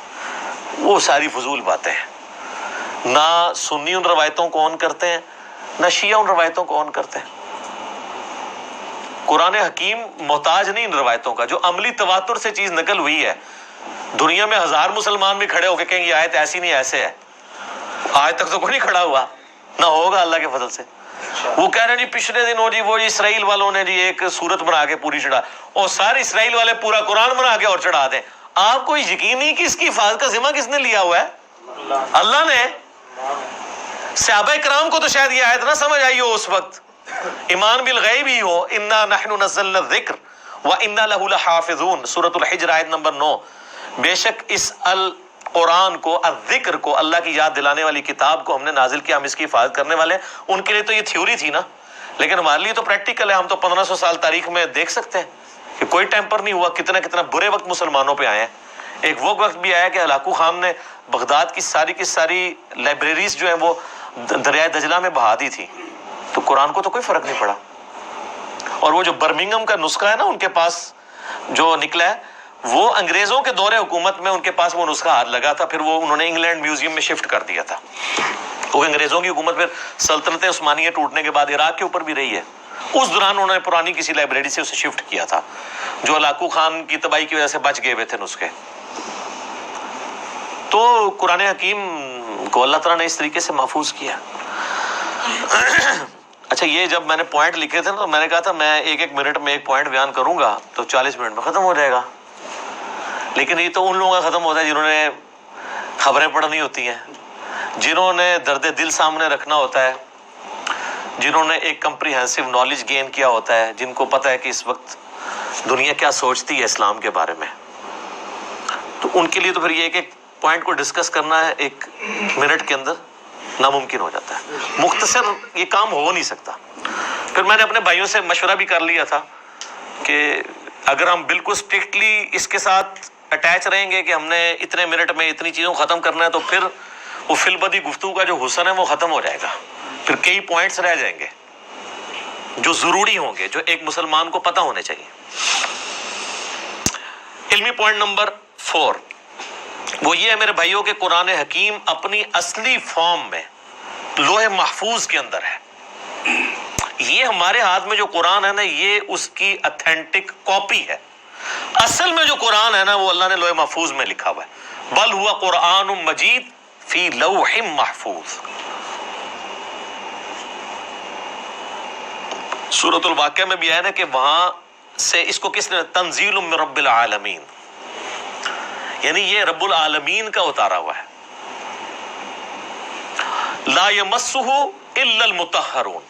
وہ ساری فضول باتیں ہیں. نہ سنی ان روایتوں کو آن کرتے ہیں، نہ شیعہ ان روایتوں کو آن کرتے ہیں. قرآن حکیم محتاج نہیں ان روایتوں کا. جو عملی تواتر سے چیز نقل ہوئی ہے، دنیا میں 1000 مسلمان بھی کھڑے ہو کے کہیں گے آیت ایسی نہیں ایسے ہے، آج تک تو کوئی نہیں کھڑا ہوا، نہ ہوگا اللہ کے فضل سے. وہ کہہ رہے ہیں جی پچھلے دن ہو جی وہ اسرائیل والوں نے جی ایک سورت بنا کے پوری چڑھا، اور سارے اسرائیل والے پورا قرآن بنا کے اور چڑھا دیں. آپ کو یقین نہیں کہ اس کی حفاظت کا ذمہ کس نے لیا ہوا ہے؟ اللہ نے. صحابہ کرام کو تو شاید یہ آیت نہ سمجھ آئی ہو اس وقت، ایمان بالغیب ہی ہو، انا نحن نزلنا الذکر وانا لہ لحافظون، سورۃ الحجر آیت نمبر 9. بے شک اس قرآن کو، الذکر کو، اللہ کی یاد دلانے والی کتاب کو ہم نے نازل کیا، ہم اس کی حفاظت کرنے والے ہیں. ان کے لیے تو یہ تھیوری تھی نا، لیکن ہمارے لیے تو پریکٹیکل ہے. ہم تو 1500 سال تاریخ میں دیکھ سکتے ہیں کہ کوئی ٹیمپر نہیں ہوا. کتنا برے وقت مسلمانوں پہ آئے ہیں. ایک وہ وقت بھی آیا کہ ہلاکو خان نے بغداد کی ساری لائبریریز جو ہیں وہ دریائے دجلہ میں بہا دی تھی، تو قرآن کو تو کوئی فرق نہیں پڑا. اور وہ جو برمنگم کا نسخہ ہے نا ان کے پاس جو نکلا ہے، وہ انگریزوں کے دور حکومت میں ان کے پاس وہ نسخہ ہاتھ لگا تھا، پھر وہ انہوں نے انگلینڈ میوزیم میں شفٹ کر دیا تھا. وہ انگریزوں کی حکومت پھر سلطنت عثمانیہ ٹوٹنے کے بعد عراق کے اوپر بھی رہی ہے، اس دوران انہوں نے پرانی کسی لائبریری سے اسے شفٹ کیا تھا، جو ہلاکو خان کی تباہی کی وجہ سے بچ گئے ہوئے تھے نسخے. تو قرآن حکیم کو اللہ تعالیٰ نے اس طریقے سے محفوظ کیا. اچھا یہ جب میں نے پوائنٹ لکھے تھے نا تو میں نے کہا تھا میں ایک منٹ میں ایک پوائنٹ بیان کروں گا تو 40 منٹ میں ختم ہو جائے گا. لیکن یہ تو ان لوگوں کا ختم ہوتا ہے جنہوں نے خبریں پڑھنی ہوتی ہیں، جنہوں نے درد دل سامنے رکھنا ہوتا ہے، جنہوں نے ایک کمپریہنسو نالج گین کیا ہوتا ہے، جن کو پتہ ہے کہ اس وقت دنیا کیا سوچتی ہے اسلام کے بارے میں. تو ان کے لیے تو پھر یہ ایک پوائنٹ کو ڈسکس کرنا ہے 1 منٹ کے اندر ناممکن ہو جاتا ہے. مختصر یہ کام ہو نہیں سکتا. پھر میں نے اپنے بھائیوں سے مشورہ بھی کر لیا تھا کہ اگر ہم بالکل اسٹرکٹلی اس کے ساتھ اٹیچ رہیں گے کہ ہم نے اتنے منٹ میں اتنی چیزوں کو ختم کرنا ہے، تو پھر وہ فی البدی گفتگو کا جو حسن ہے وہ ختم ہو جائے گا. پھر کئی پوائنٹس رہ جائیں گے جو ضروری ہوں گے، جو ایک مسلمان کو پتہ ہونے چاہیے. علمی پوائنٹ نمبر 4 وہ یہ ہے میرے بھائیوں کہ قرآن حکیم اپنی اصلی فارم میں لوح محفوظ کے اندر ہے. یہ ہمارے ہاتھ میں جو قرآن ہے نا، یہ اس کی اتھینٹک کاپی ہے. اصل میں جو قرآن ہے نا وہ اللہ نے لوح محفوظ میں لکھا ہوا ہے. بل ہوا قرآن مجید فی لوح محفوظ. سورۃ الواقعہ میں بھی آیا نا کہ وہاں سے اس کو کس نے، تنزیل من رب العالمین، یعنی یہ رب العالمین کا اتارا ہوا ہے. لا یمسہ الا المطہرون،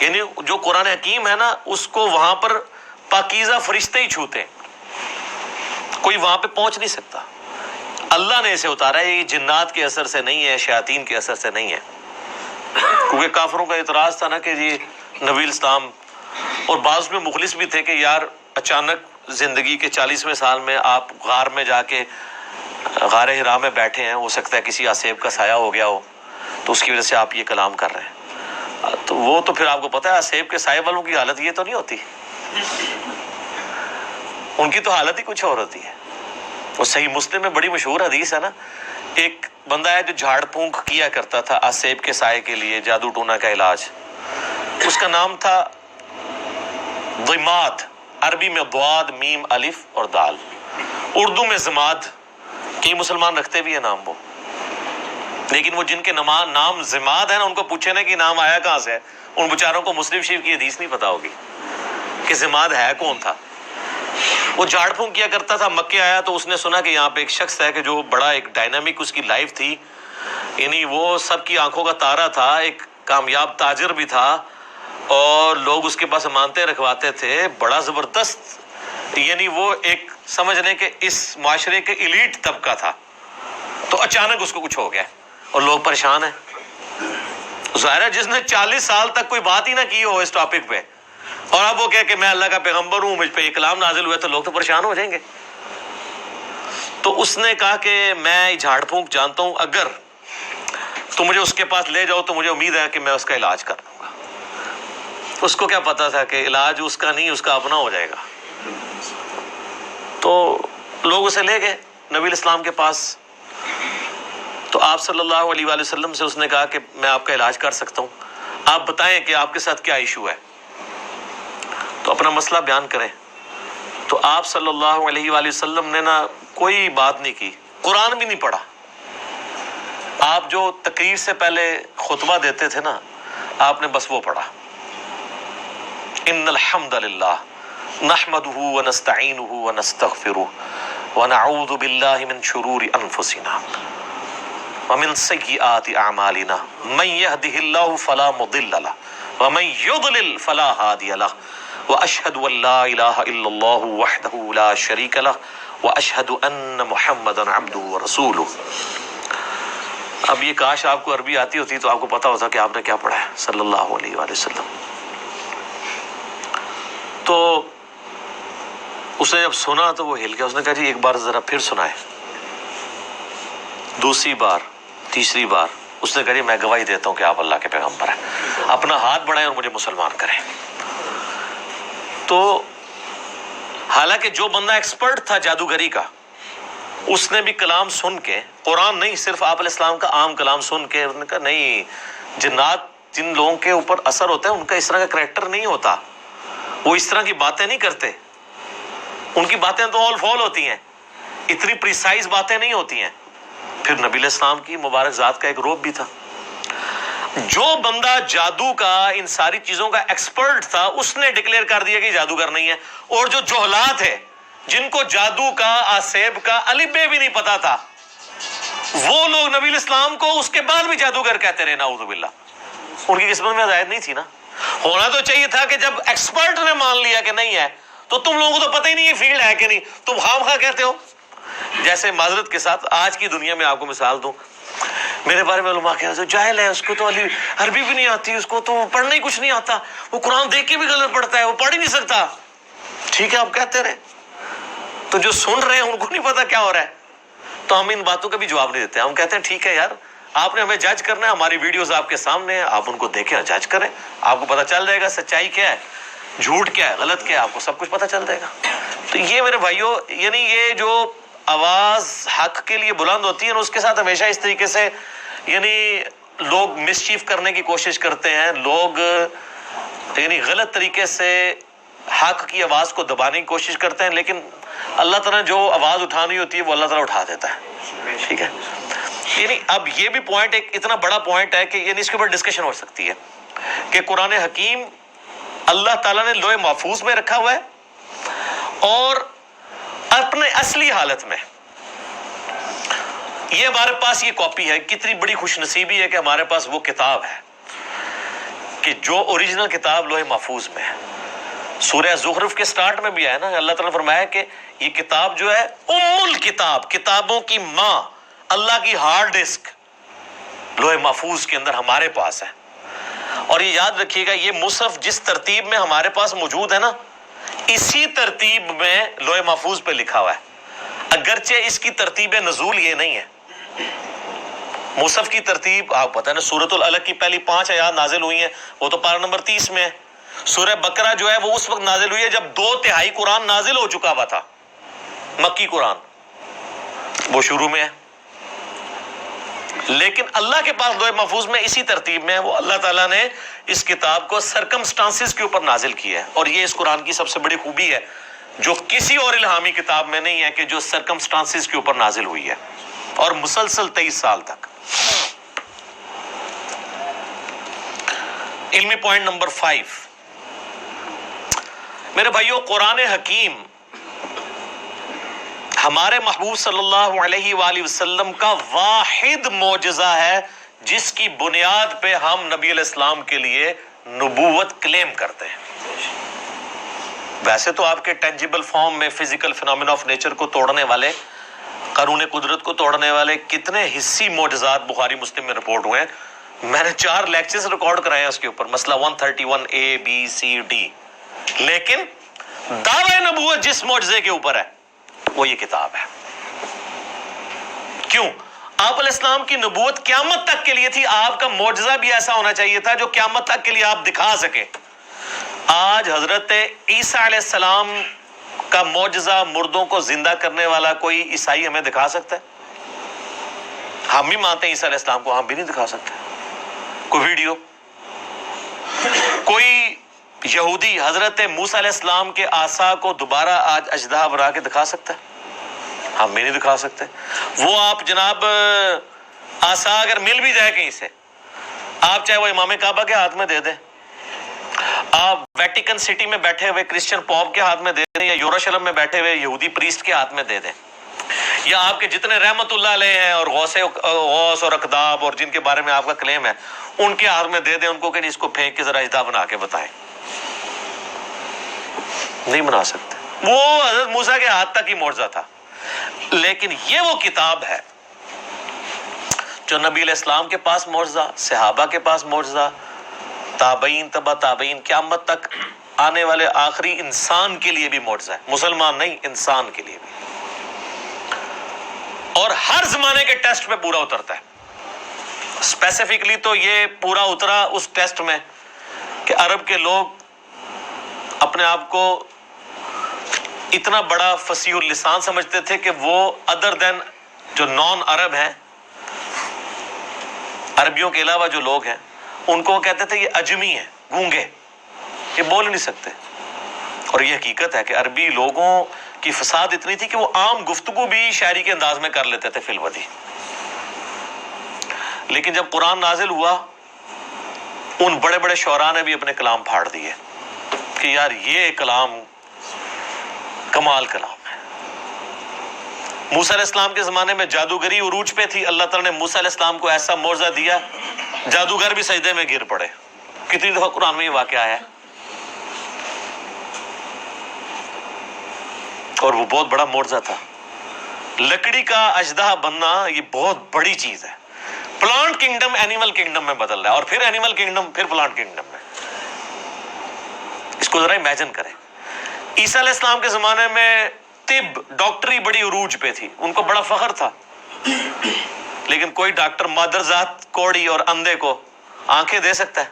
یعنی جو قرآن حکیم ہے نا اس کو وہاں پر پاکیزہ فرشتے ہی چھوتے ہیں، کوئی وہاں پہ پہنچ نہیں سکتا. اللہ نے اسے اتارا ہے، یہ جنات کے اثر سے نہیں ہے، شیاطین کے اثر سے نہیں ہے. کیونکہ کافروں کا اعتراض تھا نا کہ جی نبی اسلام، اور بعض میں مخلص بھی تھے کہ یار اچانک زندگی کے 40ویں سال میں آپ غار میں جا کے غار حرا میں بیٹھے ہیں، ہو سکتا ہے کسی آسیب کا سایہ ہو گیا ہو تو اس کی وجہ سے آپ یہ کلام کر رہے ہیں. تو وہ تو پھر آپ کو پتہ ہے آسیب کے سائے والوں کی حالت یہ تو نہیں ہوتی. ان کی تو حالت ہی کچھ اور ہوتی ہے. وہ صحیح مسلم میں بڑی مشہور حدیث ہے نا, ایک بندہ ہے جو جھاڑ پھونک کیا کرتا تھا آسیب کے سائے کے لیے, جادو ٹونا کا علاج. اس کا نام تھا ضماد, عربی میں ضاد میم الف اور دال, اردو میں زماد. کئی مسلمان رکھتے بھی ہیں نام وہ, لیکن وہ جن کے نام زماد ہے نا, ان کو پوچھے نا کہ نام آیا کہاں سے ہے, ان بیچاروں کو مسلم شریف کی حدیث نہیں پتا ہوگی کہ زماد ہے کون تھا. وہ جھاڑ پھونک کیا کرتا تھا. مکے آیا تو اس نے سنا کہ یہاں پہ ایک شخص ہے کہ جو بڑا ایک ڈائنامک اس کی لائف تھی, یعنی وہ سب کی آنکھوں کا تارا تھا, ایک کامیاب تاجر بھی تھا, اور لوگ اس کے پاس امانتیں رکھواتے تھے, بڑا زبردست, یعنی وہ ایک سمجھ لیں کہ اس معاشرے کے ایلیٹ طبقہ تھا. تو اچانک اس کو کچھ ہو گیا اور لوگ پریشان ہیں. ظاہر ہے جس نے 40 سال تک کوئی بات ہی نہ کی ہو اس ٹاپک پہ, اور اب وہ کہے کہ میں اللہ کا پیغمبر ہوں, مجھ پہ یہ کلام نازل ہوئے, تو لوگ تو پریشان ہو جائیں گے. تو اس نے کہا کہ میں جھاڑ پھونک جانتا ہوں, اگر تو مجھے اس کے پاس لے جاؤ تو مجھے امید ہے کہ میں اس کا علاج کر دوں گا. اس کو کیا پتا تھا کہ علاج اس کا نہیں, اس کا اپنا ہو جائے گا. تو لوگ اسے لے گئے نبی الاسلام کے پاس. تو آپ صلی اللہ علیہ وآلہ وسلم سے اس نے کہا کہ میں آپ کا علاج کر سکتا ہوں, آپ بتائیں کہ آپ کے ساتھ کیا ایشو ہے, تو اپنا مسئلہ بیان کریں. تو آپ صلی اللہ علیہ وآلہ وسلم نے نا کوئی بات نہیں کی, قرآن بھی نہیں پڑھا. آپ جو تقریر سے پہلے خطبہ دیتے تھے نا, آپ نے بس وہ پڑھا, ان الحمد للہ نحمده ونستعینه ونستغفره ونعوذ باللہ من شرور انفسنا ومن سیئات اعمالنا من يهده الله فلا مضل له ومن يضلل فلا هادي له واشهد ان لا اله الا الله وحده لا شريك له واشهد ان محمدا عبده ورسوله. اب یہ کاش آپ کو عربی آتی ہوتی تو آپ کو پتا ہوتا کہ آپ نے کیا پڑھا ہے صلی اللہ علیہ وآلہ وسلم. تو اس نے جب سنا تو وہ ہل گیا. اس نے کہا جی ایک بار ذرا پھر سنائے. دوسری بار, تیسری بار اس نے کہا جی میں گواہی دیتا ہوں کہ آپ اللہ کے پیغمبر ہیں, اپنا ہاتھ بڑھائیں اور مجھے مسلمان کریں. تو حالانکہ جو بندہ ایکسپرٹ تھا جادوگری کا, اس نے بھی کلام سن کے, قرآن نہیں صرف آپ علیہ السلام کا عام کلام سن کے, انہوں نے کہا نہیں, جنات جن لوگوں کے اوپر اثر ہوتا ہے ان کا اس طرح کا کریکٹر نہیں ہوتا, وہ اس طرح کی باتیں نہیں کرتے, ان کی باتیں تو آل فال ہوتی ہیں, اتنی پریسائز باتیں نہیں ہوتی ہیں. پھر نبی علیہ السلام کی مبارک ذات کا ایک روب بھی تھا. جو بندہ جادو کا, ان ساری چیزوں کا ایکسپرٹ تھا, اس نے ڈکلیئر کر دیا کہ جادوگر نہیں ہے. اور جو جہلات ہے, جن کو جادو کا, آسیب کا الف بے بھی نہیں پتا تھا, وہ لوگ نبی علیہ السلام کو اس کے بعد بھی جادوگر کہتے رہے, نعوذ باللہ. ان کی قسمت میں ہدایت نہیں تھی نا. ہونا تو چاہیے تھا کہ جب ایکسپرٹ نے مان لیا کہ نہیں ہے, تو تم لوگوں کو تو پتہ ہی نہیں یہ فیلڈ ہے کہ نہیں, تم خام خواہ کہتے ہو. جیسے معذرت کے ساتھ آج کی دنیا میں آپ کو مثال دوں, میرے بارے میں علماء کہتے ہیں جاہل ہے, اس کو تو عربی بھی نہیں آتی, اس کو تو پڑھنا ہی کچھ نہیں آتا, وہ قرآن دیکھ کے بھی غلط پڑھتا ہے, وہ پڑھ ہی نہیں سکتا. ٹھیک ہے آپ کہتے رہے, تو جو سن رہے ہیں ان کو نہیں پتا کیا ہو رہا ہے. تو ہم ان باتوں کا بھی جواب نہیں دیتے. ہم کہتے ہیں ٹھیک ہے یار, آپ نے ہمیں جج کرنا ہے, ہماری ویڈیوز آپ کے سامنے ہیں, آپ ان کو دیکھیں اور جج کریں, آپ کو پتا چل جائے گا سچائی کیا ہے, جھوٹ کیا ہے, غلط کیا ہے, آپ کو سب کچھ پتا چل جائے گا. تو یہ میرے بھائیوں, یعنی یہ جو آواز حق کے لیے بلند ہوتی ہے نا, اس کے ساتھ ہمیشہ اس طریقے سے یعنی لوگ مسچیف کرنے کی کوشش کرتے ہیں, لوگ یعنی غلط طریقے سے حق کی آواز کو دبانے کی کوشش کرتے ہیں, لیکن اللہ تعالیٰ جو آواز اٹھانی ہوتی ہے وہ اللہ تعالیٰ اٹھا دیتا ہے. ٹھیک ہے, یعنی اب یہ بھی پوائنٹ ایک اتنا بڑا پوائنٹ ہے کہ یعنی اس کے اوپر ڈسکشن ہو سکتی ہے کہ قرآن حکیم اللہ تعالیٰ نے لوح محفوظ میں رکھا ہوا ہے, اور اپنے اصلی حالت میں یہ ہمارے پاس یہ کاپی ہے. کتنی بڑی خوش نصیبی ہے کہ ہمارے پاس وہ کتاب ہے کہ جو اوریجنل کتاب لوح محفوظ میں ہے. سورہ زخرف کے سٹارٹ میں بھی ہے نا, اللہ تعالیٰ نے فرمایا کہ یہ کتاب جو ہے ام الکتاب, کتابوں کی ماں, اللہ کی ہارڈ ڈسک لوح محفوظ کے اندر ہمارے پاس ہے. اور یہ یاد رکھیے گا, یہ مصحف جس ترتیب میں ہمارے پاس موجود ہے نا, اسی ترتیب میں لوح محفوظ پہ لکھا ہوا ہے, اگرچہ اس کی ترتیب نزول یہ نہیں ہے. مصحف کی ترتیب آپ پتہ ہے نا, سورۃ العلق کی پہلی 5 آیات نازل ہوئی ہیں, وہ تو پارہ نمبر 30 میں ہے. سورہ بقرہ جو ہے وہ اس وقت نازل ہوئی ہے جب 2/3 قرآن نازل ہو چکا ہوا تھا، مکی قرآن وہ شروع میں ہے، لیکن اللہ کے پاس لوح محفوظ میں اسی ترتیب میں ہے، وہ اللہ تعالیٰ نے اس کتاب کو سرکمسٹانسز کے اوپر نازل کیا ہے، اور یہ اس قرآن کی سب سے بڑی خوبی ہے جو کسی اور الہامی کتاب میں نہیں ہے، کہ جو سرکمسٹانسز کے اوپر نازل ہوئی ہے اور مسلسل 23 سال تک۔ علمی پوائنٹ نمبر 5 میرے بھائیو، قرآن حکیم ہمارے محبوب صلی اللہ علیہ وآلہ وسلم کا واحد معجزہ ہے جس کی بنیاد پہ ہم نبی علیہ السلام کے لیے نبوت کلیم کرتے ہیں۔ ویسے تو آپ کے ٹینجیبل فارم میں فزیکل فینومینا آف نیچر کو توڑنے والے، قانون قدرت کو توڑنے والے کتنے حسی معجزات بخاری مسلم میں رپورٹ ہوئے ہیں، میں نے 4 لیکچرز ریکارڈ کرائے ہیں اس کے اوپر، مسئلہ 131 A B C D، لیکن دعوی نبوت جس معجزے کے اوپر ہے وہ یہ کتاب ہے۔ کیوں؟ آپ علیہ السلام کی نبوت قیامت تک کے لیے تھی، آپ کا معجزہ بھی ایسا ہونا چاہیے تھا جو قیامت تک کے لیے آپ دکھا سکے۔ آج حضرت عیسیٰ علیہ السلام کا معجزہ، مردوں کو زندہ کرنے والا کوئی عیسائی ہمیں دکھا سکتا ہے؟ ہم بھی مانتے ہیں عیسیٰ علیہ السلام کو، ہم بھی نہیں دکھا سکتے کوئی ویڈیو۔ کوئی یہودی حضرت موسیٰ علیہ السلام کے عصا کو دوبارہ آج اژدہا بنا کے دکھا سکتا ہے؟ ہم بھی نہیں دکھا سکتے۔ وہ آپ جناب عصا اگر مل بھی جائے کہیں سے، آپ چاہے وہ امام کعبہ کے ہاتھ میں دے دیں، آپ ویٹیکن سٹی میں بیٹھے ہوئے کرسچن پوپ کے ہاتھ میں دے دیں، یا یروشلم میں بیٹھے ہوئے یہودی پریسٹ کے ہاتھ میں دے دیں، یا آپ کے جتنے رحمت اللہ علیہ ہیں اور غوث اور اقداب اور جن کے بارے میں آپ کا کلیم ہے ان کے ہاتھ میں دے دیں، ان کو کہ اس کو پھینک کے ذرا اژدہا بنا کے بتائیں۔ نہیں بنا سکتے۔ وہ حضرت موسیٰ کے ہاتھ تک ہی معجزہ تھا، لیکن یہ وہ کتاب ہے جو نبی علیہ السلام کے پاس معجزہ، صحابہ کے پاس معجزہ، تابعین، تبع تابعین، قیامت تک آنے والے آخری انسان کے لیے بھی معجزہ ہے، مسلمان نہیں، انسان کے لیے بھی، اور ہر زمانے کے ٹیسٹ پہ پورا اترتا ہے۔ اسپیسیفکلی تو یہ پورا اترا اس ٹیسٹ میں کہ عرب کے لوگ اپنے آپ کو اتنا بڑا فصیح اللسان سمجھتے تھے کہ وہ ادر دین جو نان عرب ہیں، عربیوں کے علاوہ جو لوگ ہیں، ان کو کہتے تھے یہ اجمی ہیں، گونگے، یہ بول نہیں سکتے۔ اور یہ حقیقت ہے کہ عربی لوگوں کی فساد اتنی تھی کہ وہ عام گفتگو بھی شاعری کے انداز میں کر لیتے تھے فی الودی۔ لیکن جب قرآن نازل ہوا، ان بڑے بڑے شعراء نے بھی اپنے کلام پھاڑ دیے کہ یار یہ کلام کمال کلام ہے۔ موسیٰ علیہ السلام کے زمانے میں جادوگری عروج پہ تھی، اللہ تعالیٰ نے موسیٰ علیہ السلام کو ایسا معجزہ دیا، جادوگر بھی سجدے میں گر پڑے۔ کتنی دفعہ قرآن میں یہ واقعہ آیا ہے، اور وہ بہت بڑا معجزہ تھا۔ لکڑی کا اژدہا بننا یہ بہت بڑی چیز ہے۔ پلانٹ کنگڈم اینیمل کنگڈم میں بدل رہا ہے، اور پھر اینیمل کنگڈم، پھر پلانٹ کنگڈم میں۔ اس کو ذرا امیجن کریں۔ عیسیٰ علیہ السلام کے زمانے میں طب، ڈاکٹری بڑی عروج پہ تھی، ان کو بڑا فخر تھا، لیکن کوئی ڈاکٹر مادر ذات کوڑی اور اندھے کو آنکھیں دے سکتا ہے؟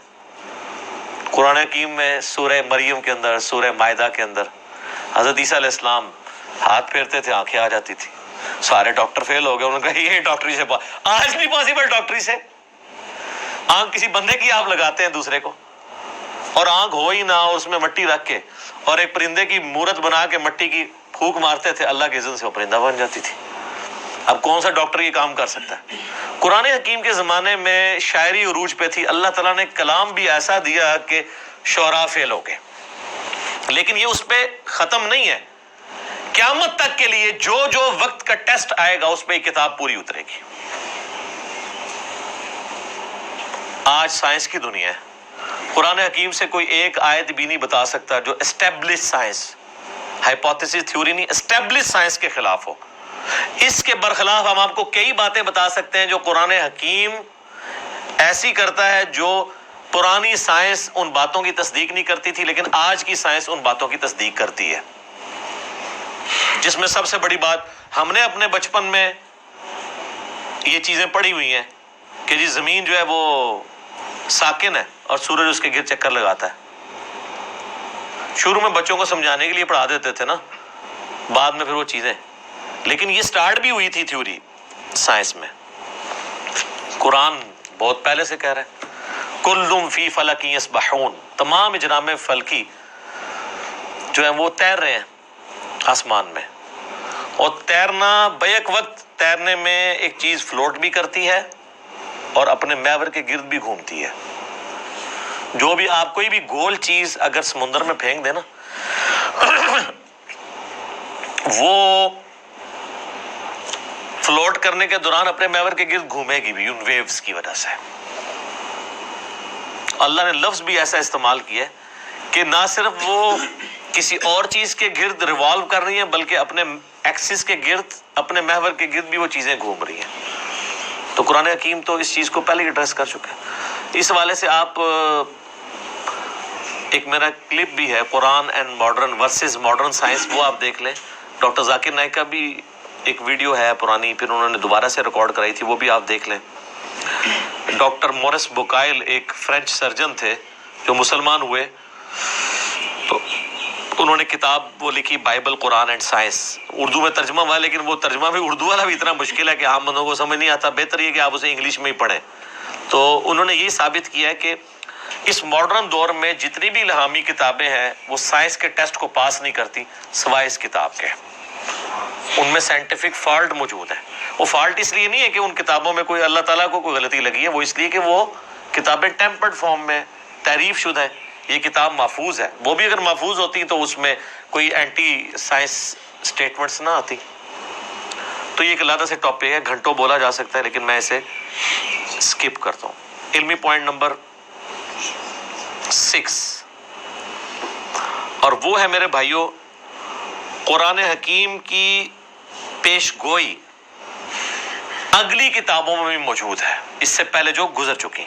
قرآن حکیم میں سورہ مریم کے اندر، سورہ مائدہ کے اندر حضرت عیسیٰ علیہ السلام ہاتھ پھیرتے تھے، آنکھیں آ جاتی تھی۔ سارے ڈاکٹر فیل ہو گئے، انہوں نے کہا یہ ڈاکٹری سے آج نہیں پاسبل، ڈاکٹری سے آنکھ کسی بندے کی آپ لگاتے ہیں دوسرے کو، اور آنکھ ہو ہی نہ ہو، اس میں مٹی رکھ کے اور ایک پرندے کی مورت بنا کے مٹی کی پھونک مارتے تھے، اللہ کے اذن سے وہ پرندہ بن جاتی تھی۔ اب کون سا ڈاکٹر یہ کام کر سکتا ہے؟ قرآن حکیم کے زمانے میں شاعری عروج پہ تھی، اللہ تعالیٰ نے کلام بھی ایسا دیا کہ شعراء فیل ہو گئے، لیکن یہ اس پہ ختم نہیں ہے۔ قیامت تک کے لیے جو جو وقت کا ٹیسٹ آئے گا اس پہ یہ کتاب پوری اترے گی۔ آج سائنس کی دنیا ہے، قرآن حکیم سے کوئی ایک آیت بھی نہیں بتا سکتا جو اسٹیبلش سائنس، ہائپوتھیسس تھیوری نہیں، اسٹیبلش سائنس کے خلاف ہو۔ اس کے برخلاف ہم آپ کو کئی باتیں بتا سکتے ہیں جو قرآن حکیم ایسی کرتا ہے جو پرانی سائنس ان باتوں کی تصدیق نہیں کرتی تھی، لیکن آج کی سائنس ان باتوں کی تصدیق کرتی ہے۔ جس میں سب سے بڑی بات، ہم نے اپنے بچپن میں یہ چیزیں پڑھی ہوئی ہیں کہ جی زمین جو ہے وہ ساکن ہے اور سورج اس کے گرد چکر لگاتا ہے، شروع میں بچوں کو سمجھانے کے لیے پڑھا دیتے تھے نا، بعد میں پھر وہ چیزیں، لیکن یہ سٹارٹ بھی ہوئی تھی تھیوری سائنس میں. قرآن بہت پہلے سے کہہ رہا ہے کلٌ فی فلک یسبحون، تمام اجرام فلکی جو ہیں وہ تیر رہے ہیں آسمان میں. اور تیرنا بیک وقت تیرنے میں ایک چیز فلوٹ بھی کرتی ہے اور اپنے محور کے گرد بھی گھومتی ہے. جو بھی آپ کوئی بھی گول چیز اگر سمندر میں پھینک دے نا وہ فلوٹ کرنے کے دوران اپنے محور کے گرد گھومے گی بھی ان ویوز کی وجہ سے. اللہ نے لفظ بھی ایسا استعمال کیا ہے کہ نہ صرف وہ کسی اور چیز کے گرد ریوالو کر رہی ہیں بلکہ اپنے ایکسس کے گرد، اپنے محور کے گرد بھی وہ چیزیں گھوم رہی ہیں. تو قرآن حکیم تو اس چیز کو پہلے ہی ایڈریس کر چکا ہے. اس حوالے سے آپ ایک میرا کلپ بھی ہے Quran and modern versus modern science, وہ آپ دیکھ لیں. ڈاکٹر ذاکر نائک کا بھی ایک ویڈیو ہے پرانی، پھر انہوں نے دوبارہ سے ریکارڈ کرائی تھی، وہ بھی آپ دیکھ لیں. ڈاکٹر مورس بوکائل ایک فرینچ سرجن تھے جو مسلمان ہوئے، تو انہوں نے کتاب وہ لکھی Bible Quran and science, Urdu میں ترجمہ ہوا، لیکن وہ ترجمہ بھی اردو والا بھی اتنا مشکل ہے کہ عام بندوں کو سمجھ نہیں آتا. بہتر یہ کہ آپ اسے انگلش میں ہی پڑھیں. تو انہوں نے یہ ثابت کیا ہے کہ اس ماڈرن دور میں جتنی بھی الہامی کتابیں ہیں وہ سائنس کے ٹیسٹ کو پاس نہیں کرتی سوائے اس کتاب کے. ان میں سائنٹیفک فالٹ موجود ہے. وہ فالٹ اس لیے نہیں ہے کہ ان کتابوں میں کوئی اللہ تعالیٰ کو کوئی غلطی لگی ہے، وہ اس لیے کہ وہ کتابیں ٹیمپرڈ فارم میں تعریف شدہ ہیں. یہ کتاب محفوظ ہے، وہ بھی اگر محفوظ ہوتی تو اس میں کوئی اینٹی سائنس سٹیٹمنٹس نہ آتی. تو یہ ایک علیحدہ سے ٹاپک ہے، گھنٹوں بولا جا سکتا ہے، لیکن میں اسے سکپ کرتا ہوں. علمی پوائنٹ نمبر 6، اور وہ ہے میرے بھائیوں قرآن حکیم کی پیش گوئی اگلی کتابوں میں بھی موجود ہے، اس سے پہلے جو گزر چکی.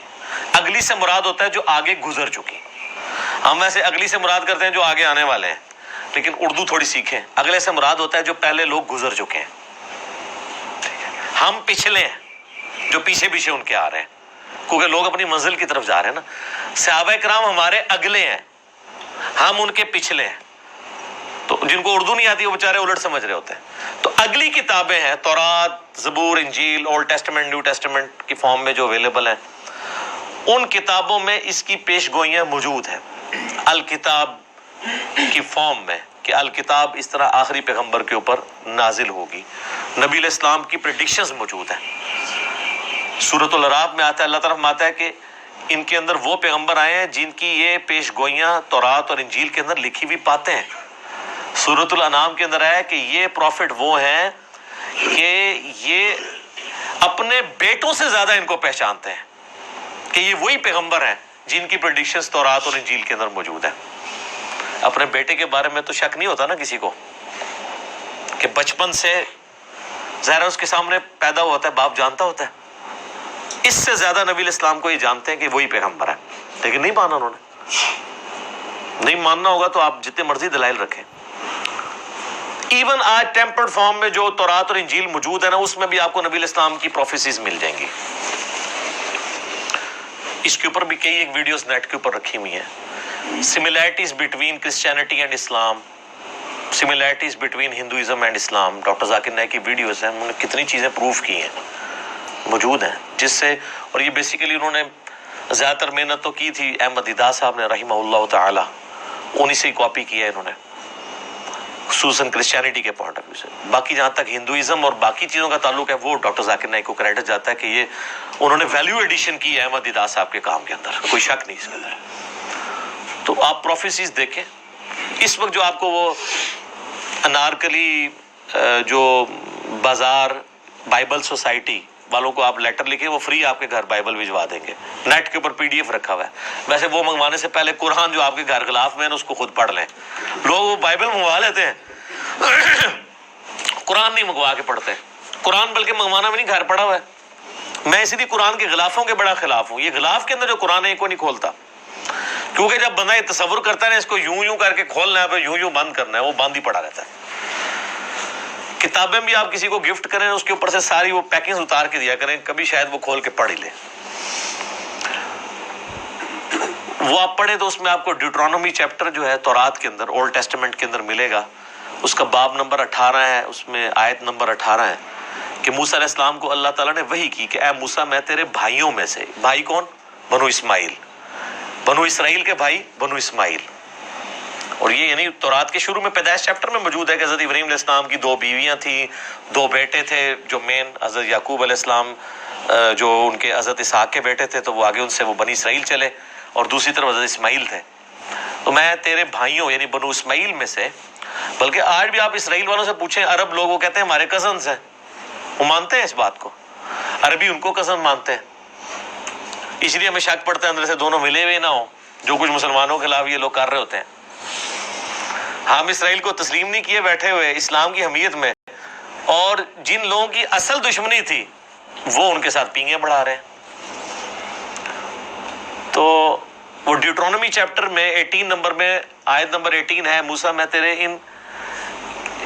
اگلی سے مراد ہوتا ہے جو آگے گزر چکی. ہم ایسے اگلی سے مراد کرتے ہیں جو آگے آنے والے ہیں، لیکن اردو تھوڑی سیکھیں. اگلے سے مراد ہوتا ہے جو پہلے لوگ گزر چکے ہیں. ہم پچھلے ہیں جو پیچھے پیچھے ان کے آ رہے ہیں، کیونکہ لوگ اپنی منزل کی طرف جا رہے ہیں نا. صحابہ کرام ہمارے اگلے ہیں، ہم ان کے پچھلے ہیں. تو جن کو اردو نہیں آتی وہ بیچارے الٹ سمجھ رہے ہوتے ہیں. تو اگلی کتابیں ہیں تورات، زبور، انجیل، اولڈ ٹیسٹمنٹ، نیو ٹیسٹمنٹ کی فارم میں جو اویلیبل ہیں، ان کتابوں میں اس کی پیش گوئیاں موجود ہیں الکتاب کی فارم میں، کہ الکتاب اس طرح آخری پیغمبر کے اوپر نازل ہوگی. نبی علیہ السلام کی پریڈکشنز موجود ہیں. سورۃ الاعراف میں آتا ہے، اللہ تعالیٰ فرماتا ہے کہ ان کے اندر وہ پیغمبر آئے ہیں جن کی یہ پیش گوئیاں تورات اور انجیل کے اندر لکھی ہوئی پاتے ہیں. سورۃ الانعام کے اندر ہے کہ یہ پروفٹ وہ ہیں کہ یہ اپنے بیٹوں سے زیادہ ان کو پہچانتے ہیں، کہ یہ وہی پیغمبر ہیں جن کی پریڈکشنز تورات اور انجیل کے اندر موجود ہیں. اپنے بیٹے کے بارے میں تو شک نہیں ہوتا نا کسی کو، کہ بچپن سے ظاہر اس کے سامنے پیدا ہوتا ہے، باپ جانتا ہوتا ہے. اس سے زیادہ نبی علیہ السلام کو یہ جانتے ہیں کہ وہی پیغمبر ہے، لیکن نہیں مانا انہوں نے. نہیں ماننا ہوگا تو آپ جتنے مرضی دلائل رکھیں. ایون آج ٹیمپرڈ فارم میں جو تورات اور انجیل موجود ہے نا، اس میں بھی آپ کو نبی علیہ السلام کی پروفیسیز مل جائیں گی. اس کے اوپر بھی کئی ایک ویڈیوز نیٹ کے اوپر رکھی ہوئی ہیں. Similarities between Christianity and Islam, similarities between Hinduism and Islam. Doctor Zakir Naik کی ویڈیوز ہیں، انہوں نے کتنی چیزیں پروف کی ہیں، موجود ہیں. جس سے، اور یہ بیسیکلی انہوں نے زیادہ تر محنت تو کی تھی احمد دیدار صاحب نے رحمہ اللہ تعالی، انہی سے کاپی کیا ہے انہوں نے، خصوصاً کرسچینٹی کے پوائنٹ آف ویو سے. باقی جہاں تک ہندوازم اور باقی چیزوں کا تعلق ہے وہ ڈاکٹر ذاکر نائک کو کریڈٹ جاتا ہے کہ یہ انہوں نے ویلیو ایڈیشن کی ہے احمد دیدار صاحب کے کام کے اندر، کوئی شک نہیں اس کے اندر. تو آپ پروفیسیز دیکھیں. اس وقت جو آپ کو وہ انارکلی جو بازار بائبل سوسائٹی والوں کو آپ لیٹر لکھیں، وہ فری آپ کے گھر بائبل بھجوا دیں گے. نیٹ کے اوپر PDF رکھا ہوا ہے. ویسے وہ منگوانے سے پہلے قرآن جو آپ کے گھر غلاف میں ہے اس کو خود پڑھ لیں. لوگ وہ بائبل منگوا لیتے ہیں، قرآن نہیں منگوا کے پڑھتے. قرآن بلکہ منگوانا بھی نہیں، گھر پڑا ہوا ہے. میں اسی لیے قرآن کے غلافوں کے بڑا خلاف ہوں. یہ غلاف کے اندر جو قرآن ہے کو نہیں کھولتا، کیونکہ جب بندہ یہ تصور کرتا ہے نا اس کو یوں کر کے کھولنا ہے، پھر یوں بند کرنا ہے، وہ بند ہی پڑا رہتا ہے. کتابیں بھی آپ کسی کو گفٹ کریں اس کے اوپر سے ساری وہ پیکنگ اتار کے دیا کریں، کبھی شاید وہ کھول کے پڑھ ہی لے. وہ آپ پڑھیں تو اس میں آپ کو ڈیوٹرانومی چیپٹر جو ہے تورات کے اندر، اولڈ ٹیسٹمنٹ کے اندر ملے گا، اس کا باب نمبر 18 ہے، اس میں آیت نمبر 18 ہے کہ موسیٰ علیہ السلام کو اللہ تعالیٰ نے وحی کی کہ اے موسیٰ میں تیرے بھائیوں میں سے، بھائی کون؟ بنو اسماعیل، بنو اسرائیل کے بھائی بنو اسماعیل. اور یہ یعنی تورات کے شروع میں پیدائش چیپٹر میں موجود ہے کہ حضرت ابراہیم علیہ السلام کی 2 بیویاں تھیں، 2 بیٹے تھے، جو مین حضرت یعقوب علیہ السلام جو ان کے حضرت اسحاق کے بیٹے تھے تو وہ آگے ان سے وہ بنی اسرائیل چلے، اور دوسری طرف حضرت اسماعیل تھے. تو میں تیرے بھائیوں یعنی بنو اسماعیل میں سے، بلکہ آج بھی آپ اسرائیل والوں سے پوچھیں، عرب لوگ وہ کہتے ہیں ہمارے کزنز ہیں، وہ مانتے ہیں اس بات کو، عربی ان کو کزن مانتے ہیں. اس لیے ہمیں شک پڑتا ہے اندر سے دونوں ملے ہوئے نہ ہوں، جو کچھ مسلمانوں کے خلاف یہ لوگ کر رہے ہوتے ہیں. ہم اسرائیل کو تسلیم نہیں کیے بیٹھے ہوئے اسلام کی حمیت میں، اور جن لوگوں کی اصل دشمنی تھی وہ ان کے ساتھ پینگیں بڑھا رہے ہیں. تو وہ ڈیوٹرانومی چیپٹر میں 18 نمبر میں آیت نمبر 18 ہے، موسیٰ میں تیرے ان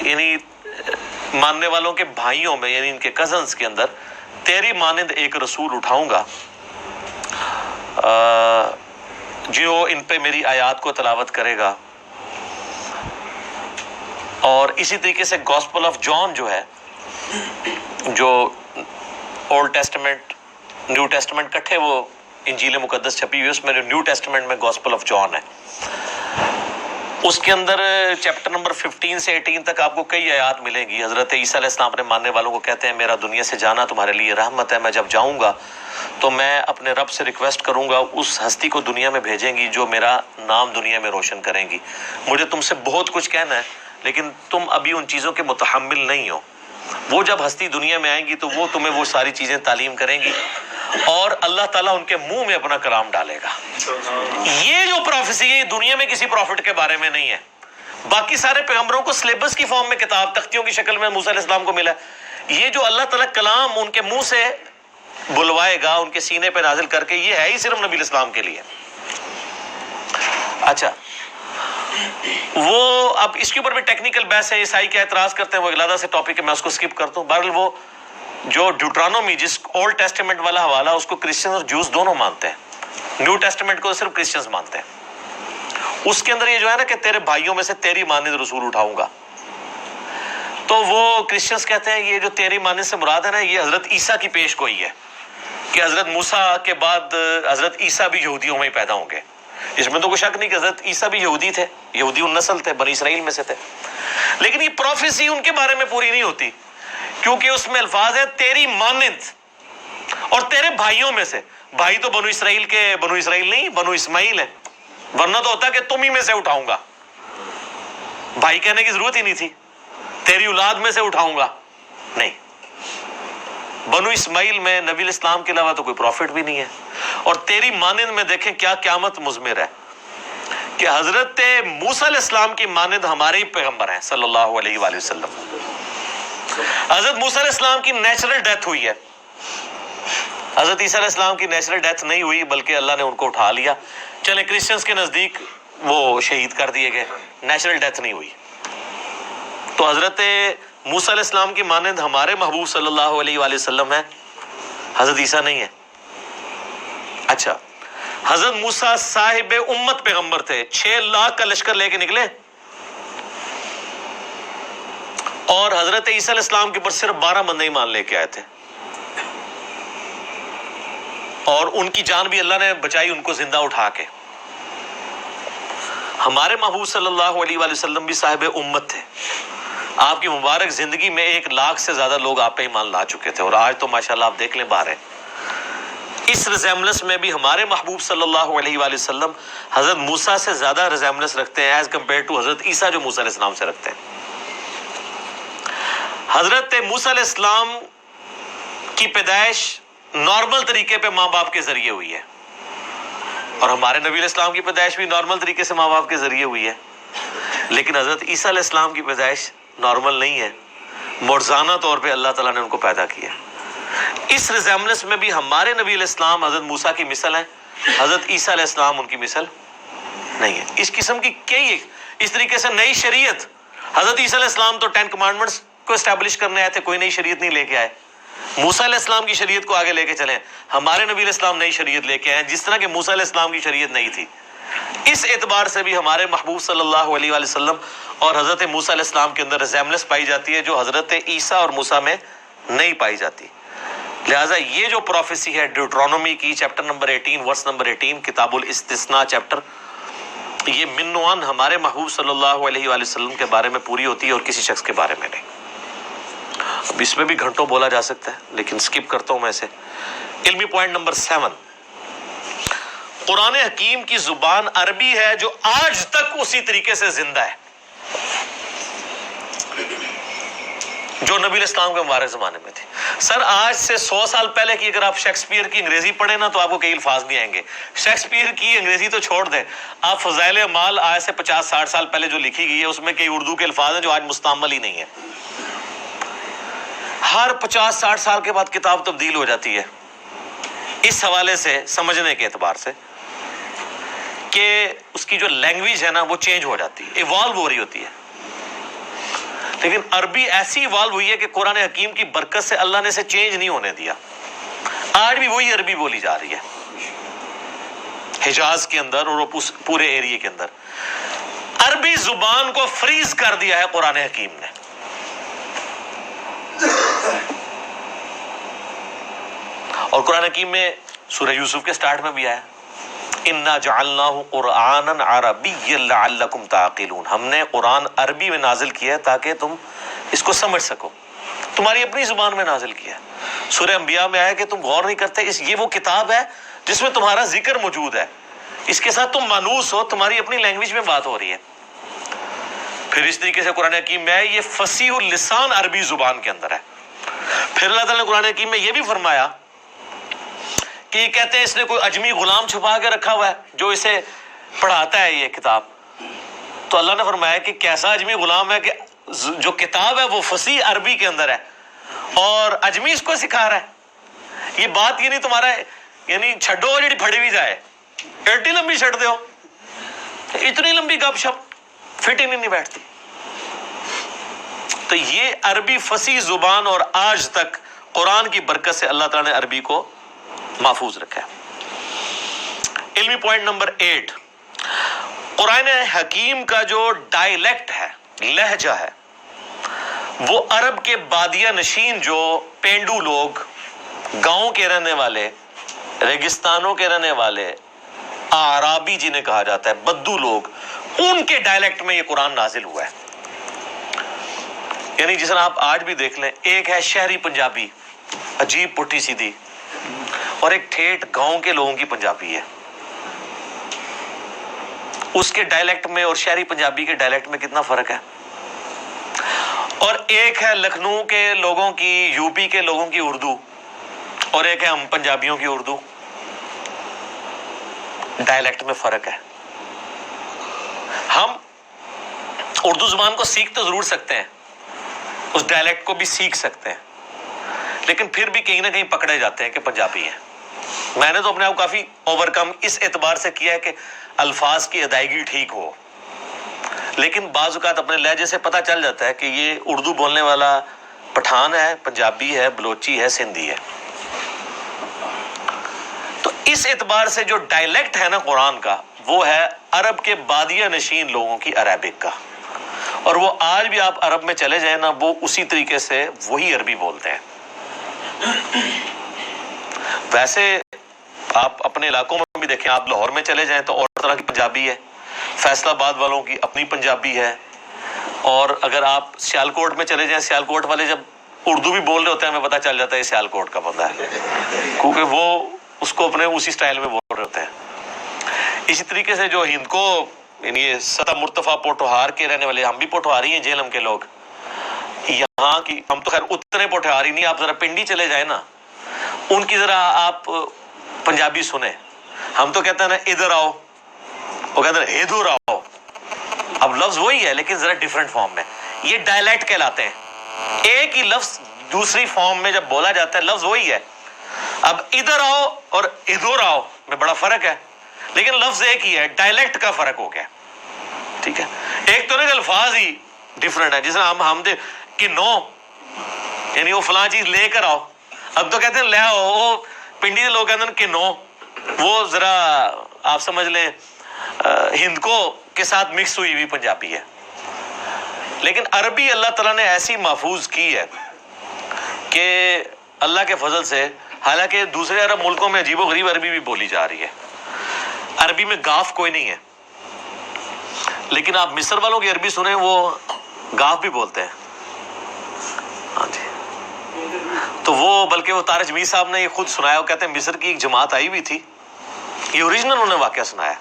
یعنی ماننے والوں کے بھائیوں میں یعنی ان کے کزنز کے اندر تیری مانند ایک رسول اٹھاؤں گا جو ان پہ میری آیات کو تلاوت کرے گا. اور اسی طریقے سے گاسپل آف جان جو ہے، جو اولڈ ٹیسٹمنٹ نیو ٹیسٹمنٹ کٹھے وہ انجیل مقدس چھپی ہوئی، اس میں جو نیو ٹیسٹمنٹ میں گاسپل آف جان ہے، اس کے اندر چیپٹر نمبر 15 سے 18 تک آپ کو کئی آیات ملیں گی. حضرت عیسیٰ علیہ السلام اپنے ماننے والوں کو کہتے ہیں میرا دنیا سے جانا تمہارے لیے رحمت ہے، میں جب جاؤں گا تو میں اپنے رب سے ریکویسٹ کروں گا اس ہستی کو دنیا میں بھیجیں گی جو میرا نام دنیا میں روشن کریں گی. مجھے تم سے بہت کچھ کہنا ہے لیکن تم ابھی ان چیزوں کے متحمل نہیں ہو. وہ جب ہستی دنیا میں آئیں گی تو وہ تمہیں وہ ساری چیزیں تعلیم کریں گی اور اللہ تعالیٰ ان کے منہ میں اپنا کلام ڈالے گا. یہ جو پروفیسی ہے یہ دنیا میں کسی پروفٹ کے بارے میں نہیں ہے. باقی سارے پیغمبروں کو سلیبس کی فارم میں کتاب تختیوں کی شکل میں موسیٰ علیہ السلام کو ملا. یہ جو اللہ تعالیٰ کلام ان کے منہ سے بلوائے گا ان کے سینے پہ نازل کر کے، یہ ہے ہی صرف نبی الاسلام کے لیے. اچھا، وہ اب اس کے اوپر بھی ٹیکنیکل بحث ہے، عیسائی کیا اعتراض کرتے ہیں، وہ علیحدہ سے ٹاپک ہے، میں اس کو سکپ کرتا ہوں. بہرحال وہ جو ڈیوٹرانومی جس اولڈ ٹیسٹمنٹ والا حوالہ اس کو کرسچنز اور جوز دونوں مانتے ہیں، نیو ٹیسٹمنٹ کو صرف کرسچنز مانتے ہیں. اس کے اندر یہ جو ہے نا کہ تیرے بھائیوں میں سے تیری مانند رسول اٹھاؤں گا، تو وہ کرسچنز کہتے ہیں یہ جو تیری مانند سے مراد ہے نا یہ حضرت عیسیٰ کی پیش گوئی ہے کہ حضرت موسیٰ کے بعد حضرت عیسیٰ بھی یہودیوں میں ہی پیدا ہوں گے. اس میں تو کوئی شک نہیں کہ حضرت عیسیٰ بھی یہودی تھے، یہودی النسل تھے، بنی اسرائیل میں سے تھے. لیکن یہ پروفیسی ان کے بارے میں پوری نہیں ہوتی کیونکہ اس میں الفاظ ہیں تیری مانند اور تیرے بھائیوں میں سے. بھائی تو بنو اسرائیل کے بنو اسرائیل نہیں، بنو اسماعیل ہے، ورنہ تو ہوتا کہ تم ہی میں سے اٹھاؤں گا. بھائی کہنے کی ضرورت ہی نہیں تھی، تیری اولاد میں سے اٹھاؤں گا. نہیں، بنو اسماعیل میں نبی الاسلام کے علاوہ تو کوئی پروفٹ بھی نہیں ہے. اور تیری مانند میں دیکھیں کیا قیامت مضمر ہے کہ حضرت موسیٰ علیہ السلام کی مانند ہمارے ہی پیغمبر ہیں صلی اللہ علیہ وآلہ وسلم. حضرت موسیٰ علیہ السلام کی نیچرل ڈیتھ ہوئی ہے، حضرت عیسیٰ علیہ السلام کی نیچرل ڈیتھ نہیں ہوئی بلکہ اللہ نے ان کو اٹھا لیا. چلیں کرسچنز کے نزدیک وہ شہید کر دیے گئے، نیچرل ڈیتھ نہیں ہوئی. تو حضرت موسیٰ علیہ السلام کی مانند ہمارے محبوب صلی اللہ علیہ وآلہ وسلم ہے، حضرت عیسیٰ نہیں ہے. اچھا، حضرت موسیٰ صاحب امت پیغمبر تھے، 6 لاکھ کا لشکر لے کے نکلے اور حضرت عیسیٰ علیہ السلام کے اوپر صرف 12 بندے ایمان لے کے آئے تھے اور ان کی جان بھی اللہ نے بچائی ان کو زندہ اٹھا کے. ہمارے محبوب صلی اللہ علیہ وآلہ وسلم بھی صاحب امت تھے، آپ کی مبارک زندگی میں 1 لاکھ سے زیادہ لوگ آپ پہ ایمان لا چکے تھے، اور آج تو ماشاءاللہ آپ دیکھ لیں باہر ہیں. اس ریزیمبلنس میں بھی ہمارے محبوب صلی اللہ علیہ وآلہ وسلم حضرت موسیٰ سے زیادہ ریزیمبلنس رکھتے ہیں ایز کمپیئر ٹو حضرت عیسیٰ جو موسیٰ علیہ السلام سے رکھتے ہیں. حضرت موسیٰ علیہ السلام کی پیدائش نارمل طریقے پہ ماں باپ کے ذریعے ہوئی ہے اور ہمارے نبی علیہ السلام کی پیدائش بھی نارمل طریقے سے ماں باپ کے ذریعے ہوئی ہے. لیکن حضرت عیسیٰ علیہ السلام کی پیدائش نارمل نہیں ہے، معجزانہ طور پہ اللہ تعالیٰ نے ان کو پیدا کیا. اس ریزیمبلنس میں بھی ہمارے نبی علیہ السلام حضرت موسیٰ کی مثل ہیں، حضرت عیسیٰ علیہ السلام ان کی مثل نہیں ہے. اس قسم کی کئی اس طریقے سے نئی شریعت، حضرت عیسیٰ علیہ السلام تو 10 کمانڈمنٹس کو اسٹیبلش کرنے آئے تھے، کوئی نئی شریعت نہیں لے کے آئے. موسیٰ علیہ السلام کی شریعت کو آگے لے کے چلیں. ہمارے نبی علیہ السلام نئی شریعت لے کے آئے جس طرح کہ موسیٰ علیہ السلام کی شریعت نہیں تھی. اس اعتبار سے بھی ہمارے محبوب صلی اللہ علیہ وآلہ وسلم اور حضرت موسیٰ علیہ السلام کے اندر ریزیمبلنس پائی جاتی ہے جو حضرت عیسیٰ اور موسیٰ میں نہیں پائی جاتی. لہٰذا یہ جو پروفیسی ہے ڈیوٹرانومی کی چیپٹر نمبر 18 ورس نمبر 18 کتاب الاستثناء چیپٹر، یہ منوان ہمارے محبوب صلی اللہ علیہ وآلہ وسلم کے بارے میں پوری ہوتی ہے اور کسی شخص کے بارے میں نہیں. اب اس میں بھی گھنٹوں بولا جا سکتا ہے لیکن سکپ کرتا ہوں میں اسے. علمی پوائنٹ نمبر 7، قرآن حکیم کی زبان عربی ہے جو آج تک اسی طریقے سے زندہ ہے جو نبی الاسلام کے مبارک زمانے میں تھے. سر آج سے 100 سال پہلے کی اگر آپ شیکسپیئر کی انگریزی پڑھیں نا تو آپ کو کئی الفاظ نہیں آئیں گے. شیکسپیئر کی انگریزی تو چھوڑ دیں، آپ فضائل اعمال آج سے 50-60 سال پہلے جو لکھی گئی ہے اس میں کئی اردو کے الفاظ ہیں جو آج مستعمل ہی نہیں ہے. ہر 50-60 سال کے بعد کتاب تبدیل ہو جاتی ہے اس حوالے سے سمجھنے کے اعتبار سے کہ اس کی جو لینگویج ہے نا وہ چینج ہو جاتی ہے، ایوالو ہو رہی ہوتی ہے. لیکن عربی ایسی ایوالو ہوئی ہے کہ قرآن حکیم کی برکت سے اللہ نے اسے چینج نہیں ہونے دیا. آج بھی وہی عربی بولی جا رہی ہے حجاز کے اندر اور پورے ایریے کے اندر. عربی زبان کو فریز کر دیا ہے قرآن حکیم نے. اور قرآن حکیم میں سورہ یوسف کے سٹارٹ میں بھی آیا اِنَّا جَعَلْنَاهُ قُرْآنًا عَرَبِيًّا لَعَلَّكُمْ تَعْقِلُونَ. ہم نے قرآن عربی میں نازل کیا ہے تاکہ تم اس کو سمجھ سکو، تمہاری اپنی زبان میں نازل کیا ہے. سورہ انبیاء میں آیا کہ تم غور نہیں کرتے، یہ وہ کتاب ہے جس میں تمہارا ذکر موجود ہے، اس کے ساتھ تم مانوس ہو، تمہاری اپنی لینگویج میں بات ہو رہی ہے. پھر اس طریقے سے قرآن حکیم میں ہے یہ فصیح اللسان عربی زبان کے اندر ہے. پھر اللہ تعالیٰ نے قرآن حکیم میں یہ بھی فرمایا کہ یہ کہتے ہیں اس نے کوئی اجمی غلام چھپا کے رکھا ہوا ہے جو اسے پڑھاتا ہے یہ کتاب. تو اللہ نے فرمایا کہ کیسا اجمی غلام ہے کہ جو کتاب ہے وہ فصیح عربی کے اندر ہے اور اجمی اس کو سکھا رہا ہے. یہ بات یہ نہیں تمہارا یعنی چھڈو جڑی پھڑی بھی جائے ایڈی لمبی چھڑ دے ہو، اتنی لمبی گپ شپ فٹ ہی نہیں بیٹھتی. تو یہ عربی فصیح زبان اور آج تک قرآن کی برکت سے اللہ تعالیٰ نے عربی کو محفوظ رکھا ہے. علمی پوائنٹ نمبر 8، قرآن حکیم کا جو ڈائلیکٹ ہے، لہجہ ہے، وہ عرب کے بادیہ نشین جو پینڈو لوگ، گاؤں کے رہنے والے، ریگستانوں کے رہنے والے، اعرابی جنہیں کہا جاتا ہے، بدو لوگ، ان کے ڈائلیکٹ میں یہ قرآن نازل ہوا ہے. یعنی جس طرح آپ آج بھی دیکھ لیں، ایک ہے شہری پنجابی عجیب پٹھی سیدھی، اور ایک ٹھیٹ گاؤں کے لوگوں کی پنجابی ہے. اس کے ڈائلیکٹ میں اور شہری پنجابی کے ڈائلیکٹ میں کتنا فرق ہے. اور ایک ہے لکھنؤ کے لوگوں کی، یو پی کے لوگوں کی اردو، اور ایک ہے ہم پنجابیوں کی اردو. ڈائلیکٹ میں فرق ہے. ہم اردو زبان کو سیکھ تو ضرور سکتے ہیں، اس ڈائلیکٹ کو بھی سیکھ سکتے ہیں، لیکن پھر بھی کہیں نہ کہیں پکڑے جاتے ہیں کہ پنجابی ہیں. میں نے تو اپنے آپ کافی اوور کم اس اعتبار سے کیا ہے کہ الفاظ کی ادائیگی ٹھیک ہو، لیکن بعض اوقات اپنے لہجے سے پتہ چل جاتا ہے کہ یہ اردو بولنے والا پٹھان ہے، پنجابی ہے، بلوچی ہے، سندھی ہے. تو اس اعتبار سے جو ڈائلیکٹ ہے نا قرآن کا، وہ ہے عرب کے بادیہ نشین لوگوں کی عربک کا. اور وہ آج بھی آپ عرب میں چلے جائیں نا، وہ اسی طریقے سے وہی عربی بولتے ہیں. ویسے آپ اپنے علاقوں میں بھی دیکھیں، آپ لاہور میں چلے جائیں تو اور طرح کی پنجابی ہے، فیصل آباد والوں کی اپنی پنجابی ہے. اور اگر آپ سیالکوٹ میں چلے جائیں، سیالکوٹ والے جب اردو بھی بول رہے ہوتے ہیں ہمیں پتہ چل جاتا ہے یہ سیالکوٹ کا بندہ ہے، کیونکہ وہ اس کو اپنے اسی سٹائل میں بول رہے ہوتے ہیں. اسی طریقے سے جو ہند کو یعنی یہ سطح مرتفع پوٹوہار کے رہنے والے، ہم بھی پوٹوہاری ہیں جہلم کے لوگ، یہاں کی ہم تو خیر اتنے پوٹوہاری نہیں، آپ ذرا پنڈی چلے جائیں نا، ان کی ذرا آپ پنجابی سنیں. ہم تو کہتے ہیں نا ادھر آؤ، وہ کہتے ہیں ادھر آؤ. اب لفظ وہی ہے لیکن ذرا ڈیفرنٹ فارم میں. یہ ڈائلیکٹ کہلاتے ہیں. ایک ہی لفظ دوسری فارم میں جب بولا جاتا ہے لفظ وہی ہے. اب ادھر آؤ اور ادھر آؤ میں بڑا فرق ہے، لیکن لفظ ایک ہی ہے، ڈائلیکٹ کا فرق ہو گیا. ٹھیک ہے، ایک تو نہیں الفاظ ہی ڈیفرنٹ ہے. جس طرح ہم کہ نو یعنی وہ فلاں چیز لے کر آؤ، اب تو کہتے ہیں لے آؤ. وہ پنڈی کے لوگ کہتے ہیں کہ نو، وہ ذرا آپ سمجھ لیں ہند کو کے ساتھ مکس ہوئی ہوئی پنجابی ہے، لیکن عربی اللہ تعالیٰ نے ایسی محفوظ کی ہے کہ اللہ کے فضل سے، حالانکہ دوسرے عرب ملکوں میں عجیب و غریب عربی بھی بولی جا رہی ہے، عربی میں گاف کوئی نہیں ہے، لیکن آپ مصر والوں کی عربی سنیں وہ گاف بھی بولتے ہیں. ہاں جی، تو وہ بلکہ وہ طارق جمیل صاحب نے یہ خود سنایا، وہ کہتے ہیں مصر کی ایک جماعت آئی ہوئی تھی، یہ اوریجنل انہوں نے واقعہ سنایا،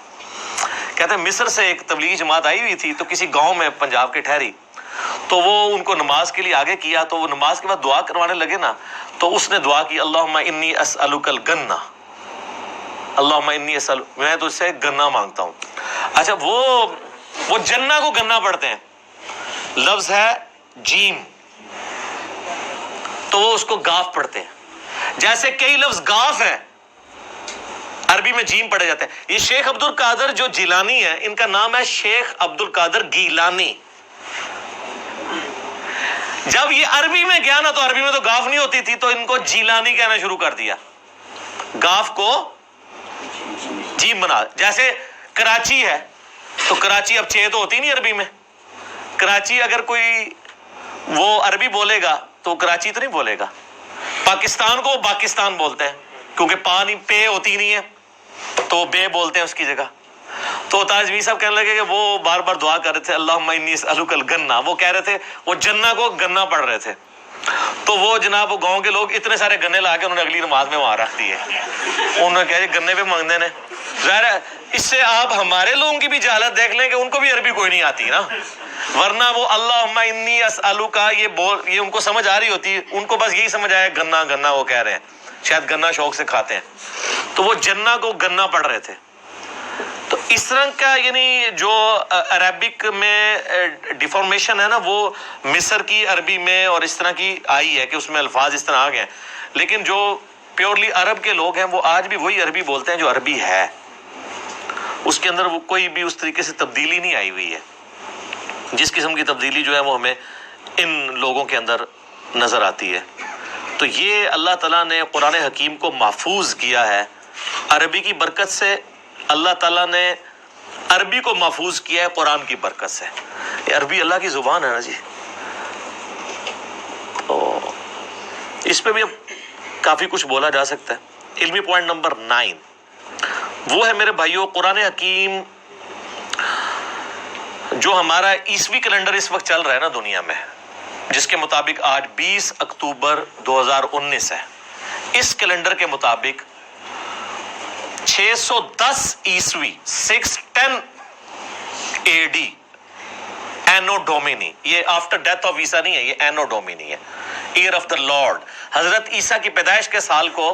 کہتے ہیں مصر سے ایک تبلیغی جماعت آئی ہوئی تھی تو کسی گاؤں میں پنجاب کے ٹھہری، تو وہ ان کو نماز کے لیے آگے کیا، تو وہ نماز کے بعد دعا کروانے لگے نا، تو اس نے دعا کی اللہم انی اسألک الجنہ، اللہم انی اسألک، میں تو اس سے گنہ مانگتا ہوں. اچھا وہ جنہ کو گنہ پڑھتے ہیں، لفظ ہے جیم، تو وہ اس کو گاف پڑھتے ہیں. جیسے کئی لفظ گاف ہیں عربی میں جیم پڑھے جاتے ہیں. یہ شیخ عبد القادر جو جیلانی ہے، ان کا نام ہے شیخ عبد القادر گیلانی. جب یہ عربی میں گیا نا، تو عربی میں تو گاف نہیں ہوتی تھی، تو ان کو جیلانی کہنا شروع کر دیا، گاف کو جیم بنا. جیسے کراچی ہے تو کراچی اب چھ تو ہوتی نہیں عربی میں، کراچی اگر کوئی وہ عربی بولے گا تو کراچی تو نہیں بولے گا. پاکستان کو پاکستان بولتے ہیں کیونکہ پانی پے ہوتی نہیں ہے تو بے بولتے ہیں اس کی جگہ. تو تاجوی صاحب کہنے لگے کہ وہ بار بار دعا کر رہے تھے اللہم انی اسألک الجنہ، وہ کہہ رہے تھے وہ جنہ کو گنہ پڑھ رہے تھے، تو وہ جناب وہ گاؤں کے لوگ اتنے سارے گنے لا کے انہوں نے اگلی نماز میں وہاں رکھ دیے. انہوں نے کہا گنے پہ مانگنے نے، ظاہر ہے اس سے آپ ہمارے لوگوں کی بھی جہالت دیکھ لیں کہ ان کو بھی عربی کوئی نہیں آتی نا، ورنہ وہ اللہم انی اسألک یہ ان کو سمجھ آ رہی ہوتی، ان کو بس یہی سمجھ آیا گنا گنا وہ کہہ رہے ہیں، شاید گنا شوق سے کھاتے ہیں، تو وہ جنہ کو گنا پڑھ رہے تھے. تو اس طرح کا یعنی جو عربک میں ڈیفارمیشن ہے نا، وہ مصر کی عربی میں اور اس طرح کی آئی ہے کہ اس میں الفاظ اس طرح آ گئے ہیں، لیکن جو پیورلی عرب کے لوگ ہیں وہ آج بھی وہی عربی بولتے ہیں جو عربی ہے، اس کے اندر وہ کوئی بھی اس طریقے سے تبدیلی نہیں آئی ہوئی ہے. جس قسم کی تبدیلی جو ہے وہ ہمیں ان لوگوں کے اندر نظر آتی ہے. تو یہ اللہ تعالیٰ نے قرآن حکیم کو محفوظ کیا ہے عربی کی برکت سے. اللہ تعالیٰ نے عربی کو محفوظ کیا ہے قرآن کی برکت سے. یہ عربی اللہ کی زبان ہے نا جی. تو اس پہ بھی اب کافی کچھ بولا جا سکتا ہے. علمی پوائنٹ نمبر 9 وہ ہے میرے بھائیوں، قرآن حکیم جو ہمارا عیسوی کیلنڈر اس وقت چل رہا ہے نا دنیا میں، جس کے مطابق آج 20 اکتوبر 2019 ہے، اس کیلنڈر کے مطابق 610 عیسوی 610 AD اینو ڈومینی، یہ آفٹر ڈیتھ آف عیسیٰ نہیں ہے، یہ اینو ڈومینی ہے، ایئر آف دا لارڈ. حضرت عیسیٰ کی پیدائش کے سال کو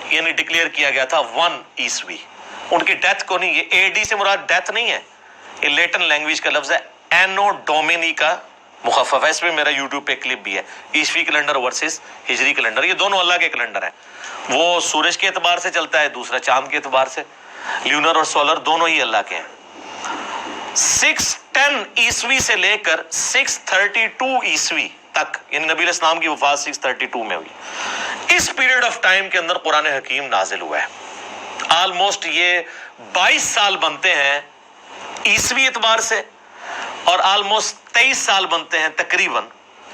یعنی ڈکلیئر کیا گیا تھا 1 عیسوی، ان کی ڈیتھ کو نہیں. یہ AD سے مراد ڈیتھ نہیں ہے، یہ لیٹن لینگویج کا لفظ ہے، اینو ڈومینی کا مخفف ہے. اس میں میرا یوٹیوب پہ کلپ بھی ہے، عیسوی کیلنڈر ورسز ہجری کیلنڈر. یہ دونوں اللہ کے کیلنڈر ہیں، وہ سورج کے اعتبار سے چلتا ہے، دوسرا چاند کے اعتبار سے. لیونر اور سولر دونوں ہی اللہ کے ہیں. 610 عیسوی سے لے کر 632 عیسوی تک، یعنی نبی علیہ السلام کی وفات 632 میں ہوئی، اس پیریڈ آف ٹائم کے اندر قرآن حکیم نازل ہوا ہے. آلموسٹ یہ 22 سال بنتے ہیں عیسوی اعتبار سے، اور آلموسٹ 23 سال بنتے ہیں تقریباً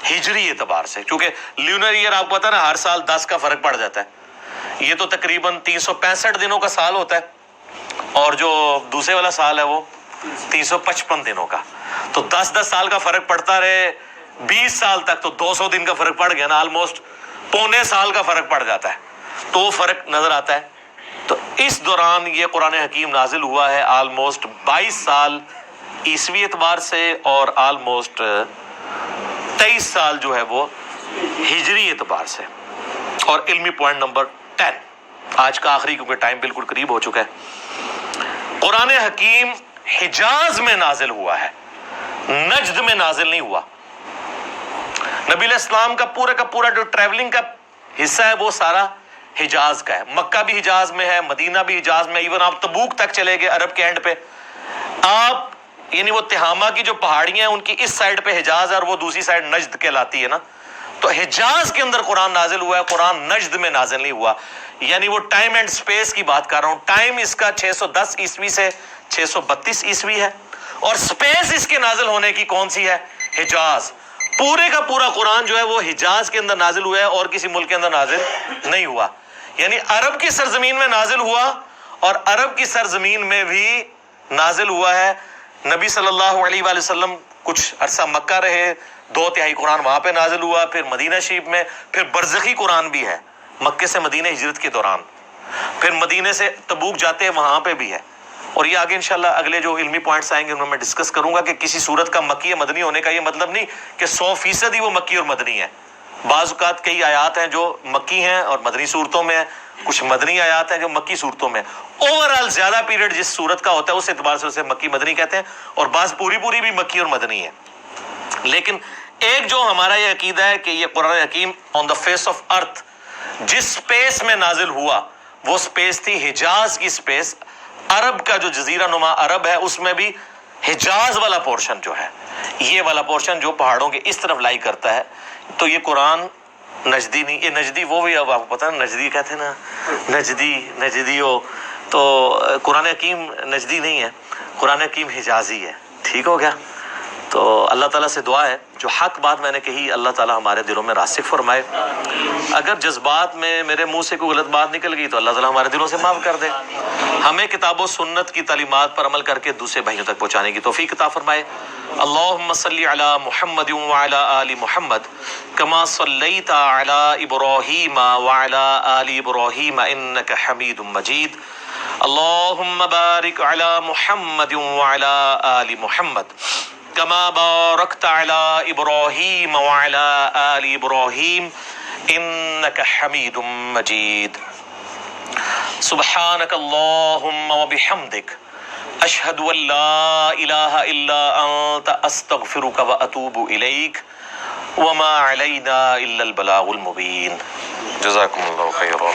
ہجری اعتبار سے. کیونکہ لیونر ایئر آپ کو پتا نا ہر سال 10 کا فرق پڑ جاتا ہے، یہ تو تقریباً 365 دنوں کا سال ہوتا ہے، اور جو دوسرے والا سال ہے وہ 355 دنوں کا. تو 10 سال کا فرق پڑتا رہے 20 سال تک، تو 200 دن کا فرق پڑ گیا نا، آلموسٹ پونے سال کا فرق پڑ جاتا ہے، تو وہ فرق نظر آتا ہے. تو اس دوران یہ قرآن حکیم نازل ہوا ہے، آلموسٹ 22 سال عیسوی اعتبار سے، اور آلموسٹ 23 سال جو ہے وہ ہجری اعتبار سے. اور علمی پوائنٹ نمبر 10 آج کا آخری، کیونکہ ٹائم بالکل قریب ہو چکا ہے، قرآن حکیم حجاز میں نازل ہوا ہے، نجد میں نازل نہیں ہوا. نبی علیہ السلام کا پورا جو ٹریولنگ کا حصہ ہے وہ سارا حجاز کا ہے. مکہ بھی حجاز میں ہے، مدینہ بھی حجاز میں، ایون آپ تبوک تک چلے گئے عرب کے اینڈ پہ، آپ یعنی وہ تہامہ کی جو پہاڑیاں ہیں ان کی اس سائڈ پہ حجاز ہے اور وہ دوسری سائڈ نجد کہلاتی ہے نا. تو حجاز کے اندر قرآن نازل ہوا ہے، قرآن نجد میں نازل نہیں ہوا. یعنی وہ ٹائم اینڈ سپیس کی بات کر رہا ہوں. ٹائم اس کا 610 عیسوی سے 632 عیسوی ہے، اور سپیس اس کے نازل ہونے کی کون سی ہے؟ حجاز۔ پورے کا پورا قرآن جو ہے وہ حجاز کے اندر نازل ہوا ہے اور کسی ملک کے اندر نازل نہیں ہوا، یعنی عرب کی سرزمین میں نازل ہوا، اور عرب کی سرزمین میں بھی نازل ہوا ہے۔ نبی صلی اللہ علیہ وآلہ وسلم کچھ عرصہ مکہ رہے، 2/3 قرآن وہاں پہ نازل ہوا، پھر مدینہ شریف میں، پھر برزخی قرآن بھی ہے مکے سے مدینہ ہجرت کے دوران، پھر مدینے سے تبوک جاتے ہیں وہاں پہ بھی ہے، اور یہ آگے انشاءاللہ اگلے جو علمی پوائنٹس آئیں گے ان میں میں ڈسکس کروں گا کہ کسی صورت کا مکی یا مدنی ہونے کا یہ مطلب نہیں کہ 100% ہی وہ مکی اور مدنی ہے۔ بعض اوقات کئی آیات ہیں جو مکی ہیں اور مدنی صورتوں میں ہیں، کچھ مدنی آیات ہیں جو مکی صورتوں میں ہیں۔ اوورال زیادہ پیریڈ جس صورت کا ہوتا ہے اس اعتبار سے اسے مکی مدنی کہتے ہیں، اور بعض پوری بھی مکی اور مدنی ہے۔ لیکن ایک جو ہمارا یہ عقیدہ ہے کہ یہ قرآن حکیم آن دا فیس آف ارتھ جس سپیس میں نازل ہوا وہ سپیس تھی حجاز کی سپیس، عرب کا جو جزیرہ نما عرب ہے اس میں بھی حجاز والا پورشن جو ہے، یہ والا پورشن جو پہاڑوں کے اس طرف لائی کرتا ہے، تو یہ قرآن نجدی نہیں، یہ نجدی وہ بھی اب آپ کو پتہ ہے نجدی کہتے ہیں نا، نجدی ہو، تو قرآن حکیم نجدی نہیں ہے، قرآن حکیم حجازی ہے۔ ٹھیک ہو گیا؟ تو اللہ تعالیٰ سے دعا ہے جو حق بات میں نے کہی اللہ تعالیٰ ہمارے دلوں میں راسخ فرمائے، اگر جذبات میں میرے منہ سے کوئی غلط بات نکل گئی تو اللہ تعالیٰ ہمارے دلوں سے معاف کر دے، ہمیں کتاب و سنت کی تعلیمات پر عمل کر کے دوسرے بھائیوں تک پہنچانے کی توفیق عطا فرمائے۔ اللہم صلی علی محمد وعلی آل محمد کما صلیت علی ابراہیم وعلی آل ابراہیم انک حمید مجید۔ اللہم بارک علی محمد وعلی آل محمد کما بارکت علی ابراہیم وعلی آل ابراہیم انک حمید مجید۔ سبحانک اللہم وبحمدک اشہد ان لا الہ الا انت استغفرک واتوب الیک وما علینا الا البلاغ المبین۔ جزاکم اللہ خیرا۔